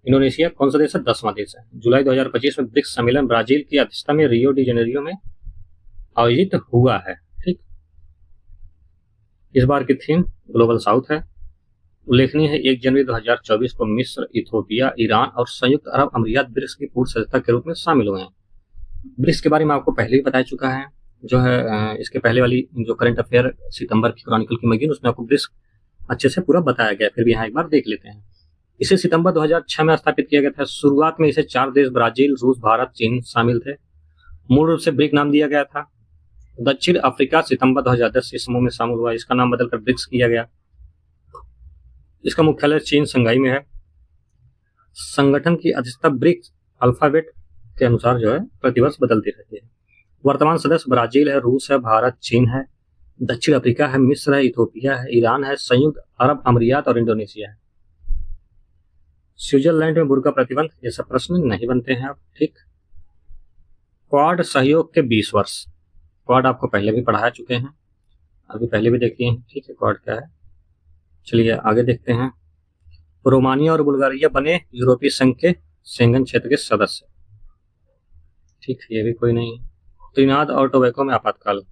इंडोनेशिया। कौन सा देश है? 10वां देश है। जुलाई 2025 में ब्रिक्स सम्मेलन ब्राजील की अध्यक्षता में रियो डी जेनेरियो में आयोजित हुआ है। ठीक, इस बार की थीम ग्लोबल साउथ है। उल्लेखनीय है 1 जनवरी 2024 को मिस्र, इथोपिया, ईरान और संयुक्त अरब अमीरात ब्रिक्स की पूर्व सदस्यता के रूप में शामिल हुए हैं। ब्रिक्स के बारे में आपको पहले ही बता चुका है, जो है इसके पहले वाली जो करंट अफेयर सितंबर की क्रॉनिकल की मैगजीन, उसमें आपको ब्रिक्स अच्छे से पूरा बताया गया। फिर भी यहाँ एक बार देख लेते हैं। इसे सितंबर 2006 में स्थापित किया गया था। शुरुआत में इसे 4 देश ब्राजील, रूस, भारत, चीन शामिल थे। मूल रूप से ब्रिक नाम दिया गया था। दक्षिण अफ्रीका सितंबर 2010 इस समूह में शामिल हुआ। इसका नाम बदलकर ब्रिक्स किया गया। इसका मुख्यालय चीन शंघाई में है। संगठन की अध्यक्षता ब्रिक्स अल्फाबेट के अनुसार जो है प्रतिवर्ष बदलती रहती है। वर्तमान सदस्य ब्राजील है, रूस है, भारत, चीन है, दक्षिण अफ्रीका है, मिस्र है, इथोपिया है, ईरान है, संयुक्त अरब अमीरात और इंडोनेशिया है। स्विट्जरलैंड में बुर्का प्रतिबंध, ये सब प्रश्न नहीं बनते हैं अब। ठीक, क्वाड सहयोग के 20 वर्ष। क्वाड आपको पहले भी पढ़ा चुके हैं, अभी पहले भी देखिए हैं। ठीक है, क्वाड क्या है? चलिए आगे देखते हैं। रोमानिया और बुल्गारिया बने यूरोपीय संघ के शेंगन क्षेत्र के सदस्य। ठीक, ये भी कोई नहीं। त्रिनाद और टोबैको में आपातकाल।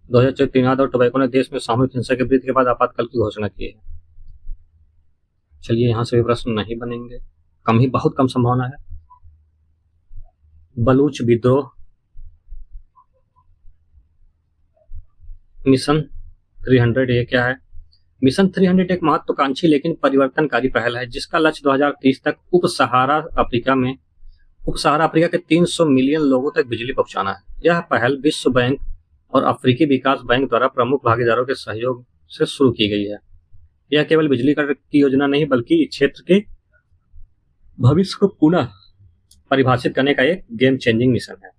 2004 त्रिनाद और टोबैको ने देश में सामूहिक हिंसा के वृद्धि के बाद आपातकाल की घोषणा की है। चलिए यहाँ से भी प्रश्न नहीं बनेंगे, बहुत कम संभावना है। बलूच विद्रोह। मिशन 300, ये क्या है? मिशन 300 एक महत्वाकांक्षी लेकिन परिवर्तनकारी पहल है जिसका लक्ष्य 2030 तक उप सहारा अफ्रीका के 300 मिलियन लोगों तक बिजली पहुंचाना है। यह पहल विश्व बैंक और अफ्रीकी विकास बैंक द्वारा प्रमुख भागीदारों के सहयोग से शुरू की गई है। यह केवल बिजली की योजना नहीं बल्कि क्षेत्र के भविष्य को पुनः परिभाषित करने का एक गेम चेंजिंग मिशन है।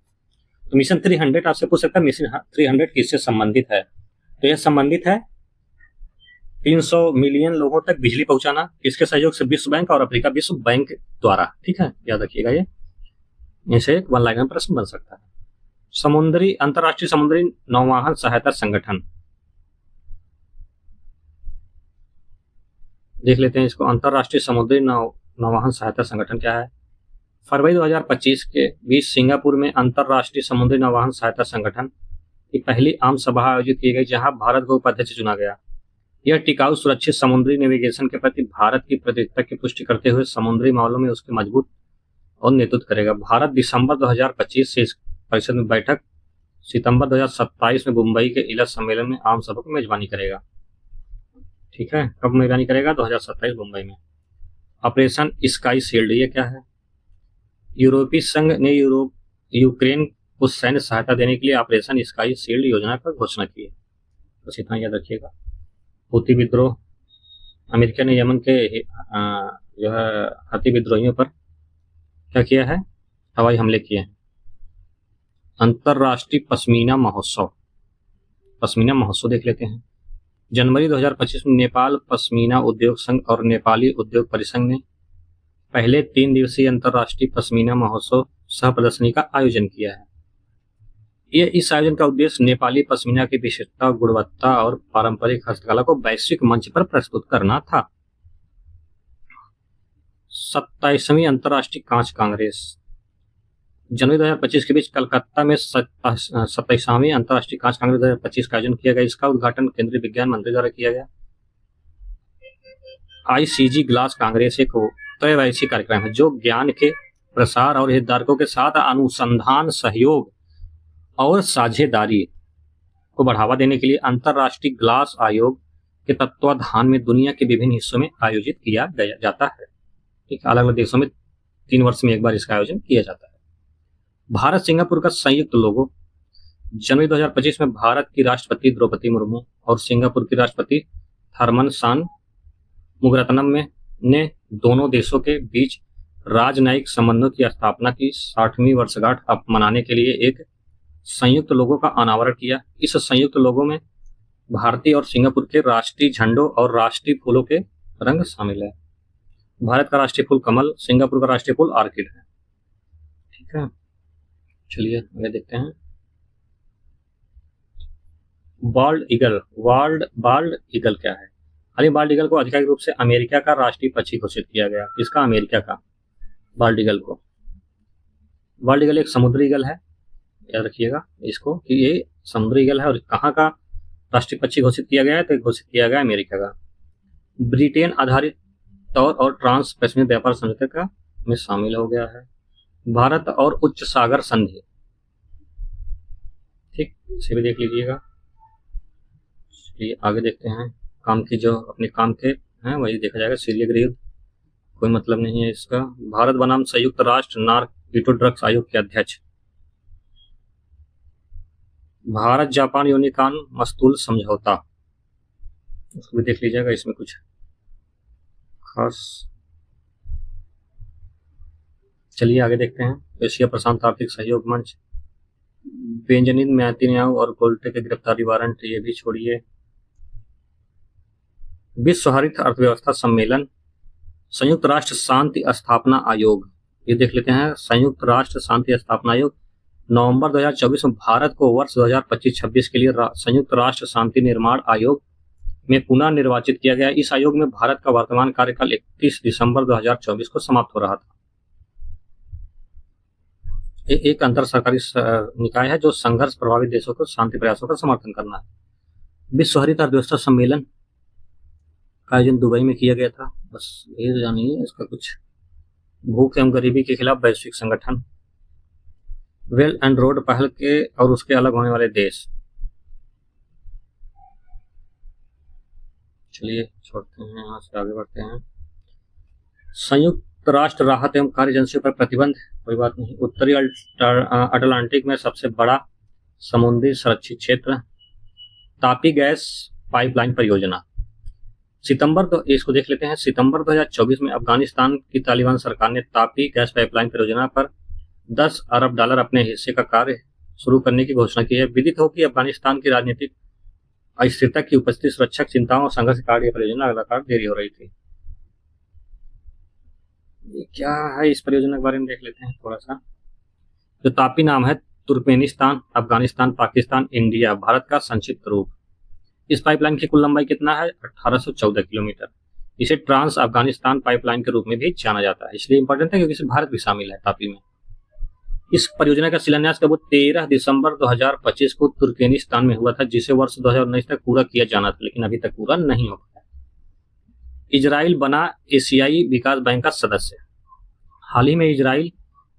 तो मिशन 300 आपसे पूछ सकता है मिशन 300 किससे संबंधित है? तो यह संबंधित है 300 मिलियन लोगों तक बिजली पहुंचाना, किसके सहयोग से? विश्व बैंक और अफ्रीका विश्व बैंक द्वारा। ठीक है, याद रखिएगा, ये इसे एक 1 लाइनर प्रश्न बन सकता है। अंतरराष्ट्रीय समुद्री नौवाहन सहायता संगठन, देख लेते हैं इसको। अंतर्राष्ट्रीय समुद्री नौवहन सहायता संगठन क्या है? फरवरी 2025 के बीच सिंगापुर में अंतर्राष्ट्रीय समुद्री नौवहन सहायता संगठन की पहली आम सभा आयोजित की गई, जहां भारत को उपाध्यक्ष चुना गया। यह टिकाऊ सुरक्षित समुद्री नेविगेशन के प्रति भारत की प्रतिबद्धता की पुष्टि करते हुए समुद्री मामलों में उसके मजबूत और नेतृत्व करेगा। भारत दिसंबर 2025 से इस परिषद में बैठक सितंबर 2027 में मुंबई के इलस सम्मेलन में आम सभा की मेजबानी करेगा। ठीक है, कब मेजबानी करेगा? 2027 मुंबई में। ऑपरेशन स्काई शील्ड ये क्या है? यूरोपीय संघ ने यूक्रेन को सैन्य सहायता देने के लिए ऑपरेशन स्काई शील्ड योजना पर घोषणा की है। बस इतना याद रखिएगा। हूती विद्रोह, अमेरिका ने यमन के जो है हूती विद्रोहियों पर क्या किया है? हवाई हमले किए हैं। अंतर्राष्ट्रीय पश्मीना महोत्सव, पश्मीना महोत्सव देख लेते हैं। जनवरी 2025 में नेपाल पश्मीना उद्योग संघ और नेपाली उद्योग परिसंघ ने पहले 3 दिवसीय अंतर्राष्ट्रीय पश्मीना महोत्सव सह प्रदर्शनी का आयोजन किया है। इस आयोजन का उद्देश्य नेपाली पश्मीना की विशेषता, गुणवत्ता और पारंपरिक हस्तकला को वैश्विक मंच पर प्रस्तुत करना था। 27वीं अंतर्राष्ट्रीय कांच कांग्रेस, जनवरी 2025 के बीच कलकत्ता में 27वीं अंतर्राष्ट्रीय कांच कांग्रेस 2025 का आयोजन किया गया। इसका उद्घाटन केंद्रीय विज्ञान मंत्री द्वारा किया गया। ICG ग्लास कांग्रेस एक त्रैवार्षिक कार्यक्रम है जो ज्ञान के प्रसार और हितधारकों के साथ अनुसंधान, सहयोग और साझेदारी को बढ़ावा देने के लिए अंतर्राष्ट्रीय ग्लास आयोग के तत्वाधान में दुनिया के विभिन्न हिस्सों में आयोजित किया जाता है। ठीक, अलग अलग देशों में 3 वर्ष में एक बार इसका आयोजन किया जाता है। भारत सिंगापुर का संयुक्त लोगो, जनवरी 2025 में भारत की राष्ट्रपति द्रौपदी मुर्मू और सिंगापुर की राष्ट्रपति थरमन सान मुगरत्नम ने दोनों देशों के बीच राजनयिक संबंधों की स्थापना की 60वीं वर्षगांठ मनाने के लिए एक संयुक्त लोगो का अनावरण किया। इस संयुक्त लोगो में भारतीय और सिंगापुर के राष्ट्रीय झंडों और राष्ट्रीय फूलों के रंग शामिल है। भारत का राष्ट्रीय फूल कमल, सिंगापुर का राष्ट्रीय फूल ऑर्किड है। ठीक है, चलिए आगे देखते हैं। बाल्ड ईगल क्या है? हाल ही बाल्ड ईगल को आधिकारिक रूप से अमेरिका का राष्ट्रीय पक्षी घोषित किया गया। इसका अमेरिका का बाल्ड ईगल को। बाल्ड ईगल एक समुद्री ईगल है, याद रखिएगा इसको कि ये समुद्री ईगल है। और कहाँ का राष्ट्रीय पक्षी घोषित किया गया है? तो घोषित किया गया अमेरिका का। ब्रिटेन आधारित तौर और ट्रांस पैसिफिक व्यापार समझौते का में शामिल हो गया है। भारत और उच्च सागर संधि, ठीक, इसे भी देख लीजिएगा। चलिए आगे देखते हैं। काम की जो अपने काम के हैं वही देखा जाएगा। सीरिया गृह कोई मतलब नहीं है इसका। भारत बनाम संयुक्त राष्ट्र नार्को ड्रग्स आयोग के अध्यक्ष। भारत जापान यूनिकॉर्न मस्तूल समझौता, उसको भी देख लीजिएगा। इसमें कुछ खास, चलिए आगे देखते हैं। एशिया प्रशांत आर्थिक सहयोग मंच, बेंजामिन नेतन्याहू और गोल्टे के गिरफ्तारी वारंट, ये भी छोड़िए। विश्व हरित अर्थव्यवस्था सम्मेलन, संयुक्त राष्ट्र शांति स्थापना आयोग, ये देख लेते हैं। संयुक्त राष्ट्र शांति स्थापना आयोग नवंबर 2024 में भारत को वर्ष 2025-26 के लिए संयुक्त राष्ट्र शांति निर्माण आयोग में पुनः निर्वाचित किया गया। इस आयोग में भारत का वर्तमान कार्यकाल 31 दिसंबर 2024 को समाप्त हो रहा था। एक अंतर सरकारी निकाय है जो संघर्ष प्रभावित देशों को शांति प्रयासों का समर्थन करना है। विश्व हरित अर्थव्यवस्था सम्मेलन का आयोजन दुबई में किया गया था। बस ये जानिए इसका कुछ। भूख एवं गरीबी के खिलाफ वैश्विक संगठन, वेल एंड रोड पहल के और उसके अलग होने वाले देश। चलिए छोड़ते हैं, यहाँ से आगे बढ़ते हैं। संयुक्त राष्ट्र राहत एवं कार्य एजेंसियों पर प्रतिबंध, कोई बात नहीं। उत्तरी अटलांटिक में सबसे बड़ा समुद्री संरक्षित क्षेत्र, तापी गैस पाइपलाइन परियोजना। इसको देख लेते हैं। सितंबर 2024 में अफगानिस्तान की तालिबान सरकार ने तापी गैस पाइपलाइन परियोजना पर $10 अरब अपने हिस्से का कार्य शुरू करने की घोषणा की है। विदित हो कि अफगानिस्तान की राजनीतिक अस्थिरता की उपस्थिति, सुरक्षा चिंताओं और संघर्ष के कारण यह परियोजना लगातार देरी हो रही थी। ये क्या है, इस परियोजना के बारे में देख लेते हैं थोड़ा सा। जो तापी नाम है, तुर्कमेनिस्तान, अफगानिस्तान, पाकिस्तान, इंडिया, भारत का संक्षिप्त रूप। इस पाइपलाइन की कुल लंबाई कितना है? 1814 किलोमीटर। इसे ट्रांस अफगानिस्तान पाइपलाइन के रूप में भी जाना जाता है। इसलिए इंपॉर्टेंट है क्योंकि इसमें भारत भी शामिल है तापी में। इस परियोजना का शिलान्यास कब 13 दिसंबर 2025 को तुर्कमेनिस्तान में हुआ था, जिसे वर्ष 2019 तक पूरा किया जाना था, लेकिन अभी तक पूरा नहीं हो पाया। इजराइल बना एशियाई विकास बैंक का सदस्य। हाल ही में इजराइल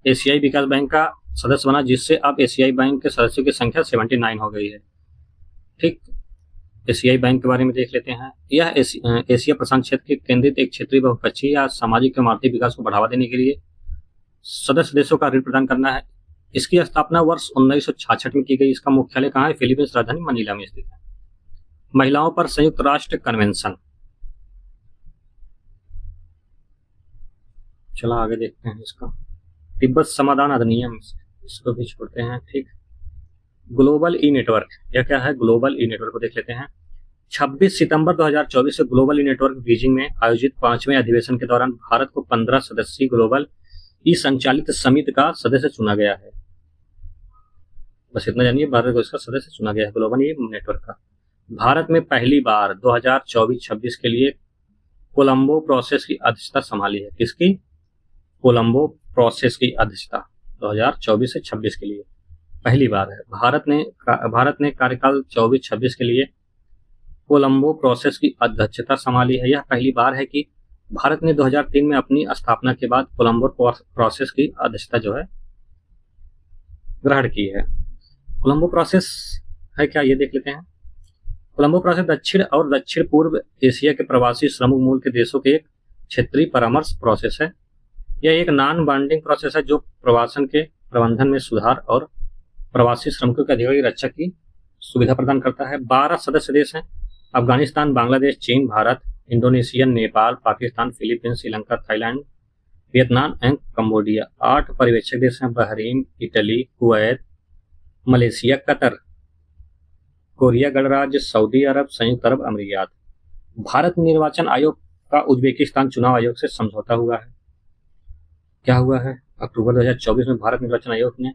एशियाई विकास बैंक का सदस्य बना, जिससे अब एशियाई बैंक के सदस्यों की संख्या 79 हो गई है। ठीक, एशियाई बैंक के बारे में देख लेते हैं। यह एशिया प्रशांत क्षेत्र के केंद्रित एक क्षेत्रीय बहुपक्षीय या सामाजिक एवं आर्थिक विकास को बढ़ावा देने के लिए सदस्य देशों का ऋण प्रदान करना है। इसकी स्थापना वर्ष 1966 में की गई। इसका मुख्यालय कहाँ है? फिलीपींस राजधानी मनीला में स्थित है। महिलाओं पर संयुक्त राष्ट्र कन्वेंशन। चला आगे देखते हैं इसका। तिब्बत समाधान अधिनियम, इसको भी छोड़ते हैं। ठीक, ग्लोबल ई नेटवर्क, यह क्या है? ग्लोबल ई नेटवर्क को देख लेते हैं। 26 सितंबर 2024 से ग्लोबल ई नेटवर्क बीजिंग में आयोजित 5वें अधिवेशन के दौरान भारत को 15 सदस्यीय ग्लोबल ई संचालित समिति का सदस्य चुना गया है। बस इतना जानिए, भारत को इसका सदस्य चुना गया है ग्लोबल ई नेटवर्क का। भारत में पहली बार 2024-26 के लिए कोलंबो प्रोसेस की अध्यक्षता संभाली है। किसकी? कोलंबो प्रोसेस की अध्यक्षता 2024 से 26 के लिए पहली बार है। भारत ने कार्यकाल 24-26 के लिए कोलंबो प्रोसेस की अध्यक्षता संभाली है। यह पहली बार है कि भारत ने 2003 में अपनी स्थापना के बाद कोलंबो प्रोसेस की अध्यक्षता जो है ग्रहण की है। कोलंबो प्रोसेस है क्या, ये देख लेते हैं। कोलंबो प्रोसेस दक्षिण और दक्षिण पूर्व एशिया के प्रवासी श्रमिक मूल के देशों के एक क्षेत्रीय परामर्श प्रोसेस है। यह एक नॉन बाइंडिंग प्रोसेस है जो प्रवासन के प्रबंधन में सुधार और प्रवासी श्रमिकों के अधिकारों की रक्षा की सुविधा प्रदान करता है। 12 सदस्य देश हैं: अफगानिस्तान, बांग्लादेश, चीन, Bharat, Indonesia, Nepal, Pakistan, Philippines, Sri Lanka, Thailand, Vietnam एवं कंबोडिया। 8 पर्यवेक्षक देश हैं: Bahrain, Italy, Kuwait, Malaysia, Qatar, Korea गणराज्य, सऊदी अरब, संयुक्त अरब अमीरात। भारत निर्वाचन आयोग का उज्बेकिस्तान चुनाव आयोग से समझौता हुआ है। क्या हुआ है? अक्टूबर 2024 में भारत निर्वाचन आयोग ने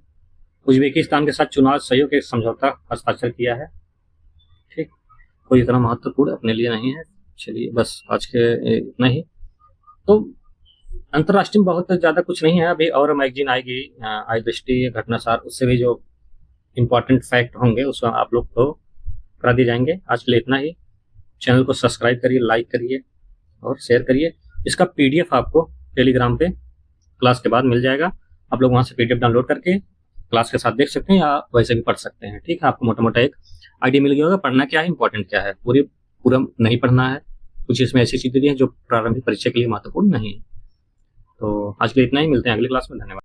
उज्बेकिस्तान के साथ चुनाव सहयोग के समझौता हस्ताक्षर किया है। ठीक, कोई इतना महत्वपूर्ण अपने लिए नहीं है। चलिए बस आज के इतना ही। तो अंतर्राष्ट्रीय बहुत ज्यादा कुछ नहीं है अभी, और मैगजीन आएगी आज दृष्टि, घटनासार, उससे भी जो इम्पोर्टेंट फैक्ट होंगे उसको आप लोग को करा दिए जाएंगे। आज के लिए इतना ही। चैनल को सब्सक्राइब करिए, लाइक करिए और शेयर करिए। इसका पीडीएफ आपको टेलीग्राम पे क्लास के बाद मिल जाएगा। आप लोग वहां से पीडीएफ डाउनलोड करके क्लास के साथ देख सकते हैं या वैसे भी पढ़ सकते हैं। ठीक है, आपको मोटा मोटा एक आइडिया मिल गया होगा पढ़ना क्या है, इंपॉर्टेंट क्या है। पूरा नहीं पढ़ना है, कुछ इसमें ऐसी चीजें दी हैं जो प्रारंभिक परीक्षा के लिए महत्वपूर्ण नहीं है। तो आज के लिए इतना ही, मिलते हैं अगली क्लास में। धन्यवाद।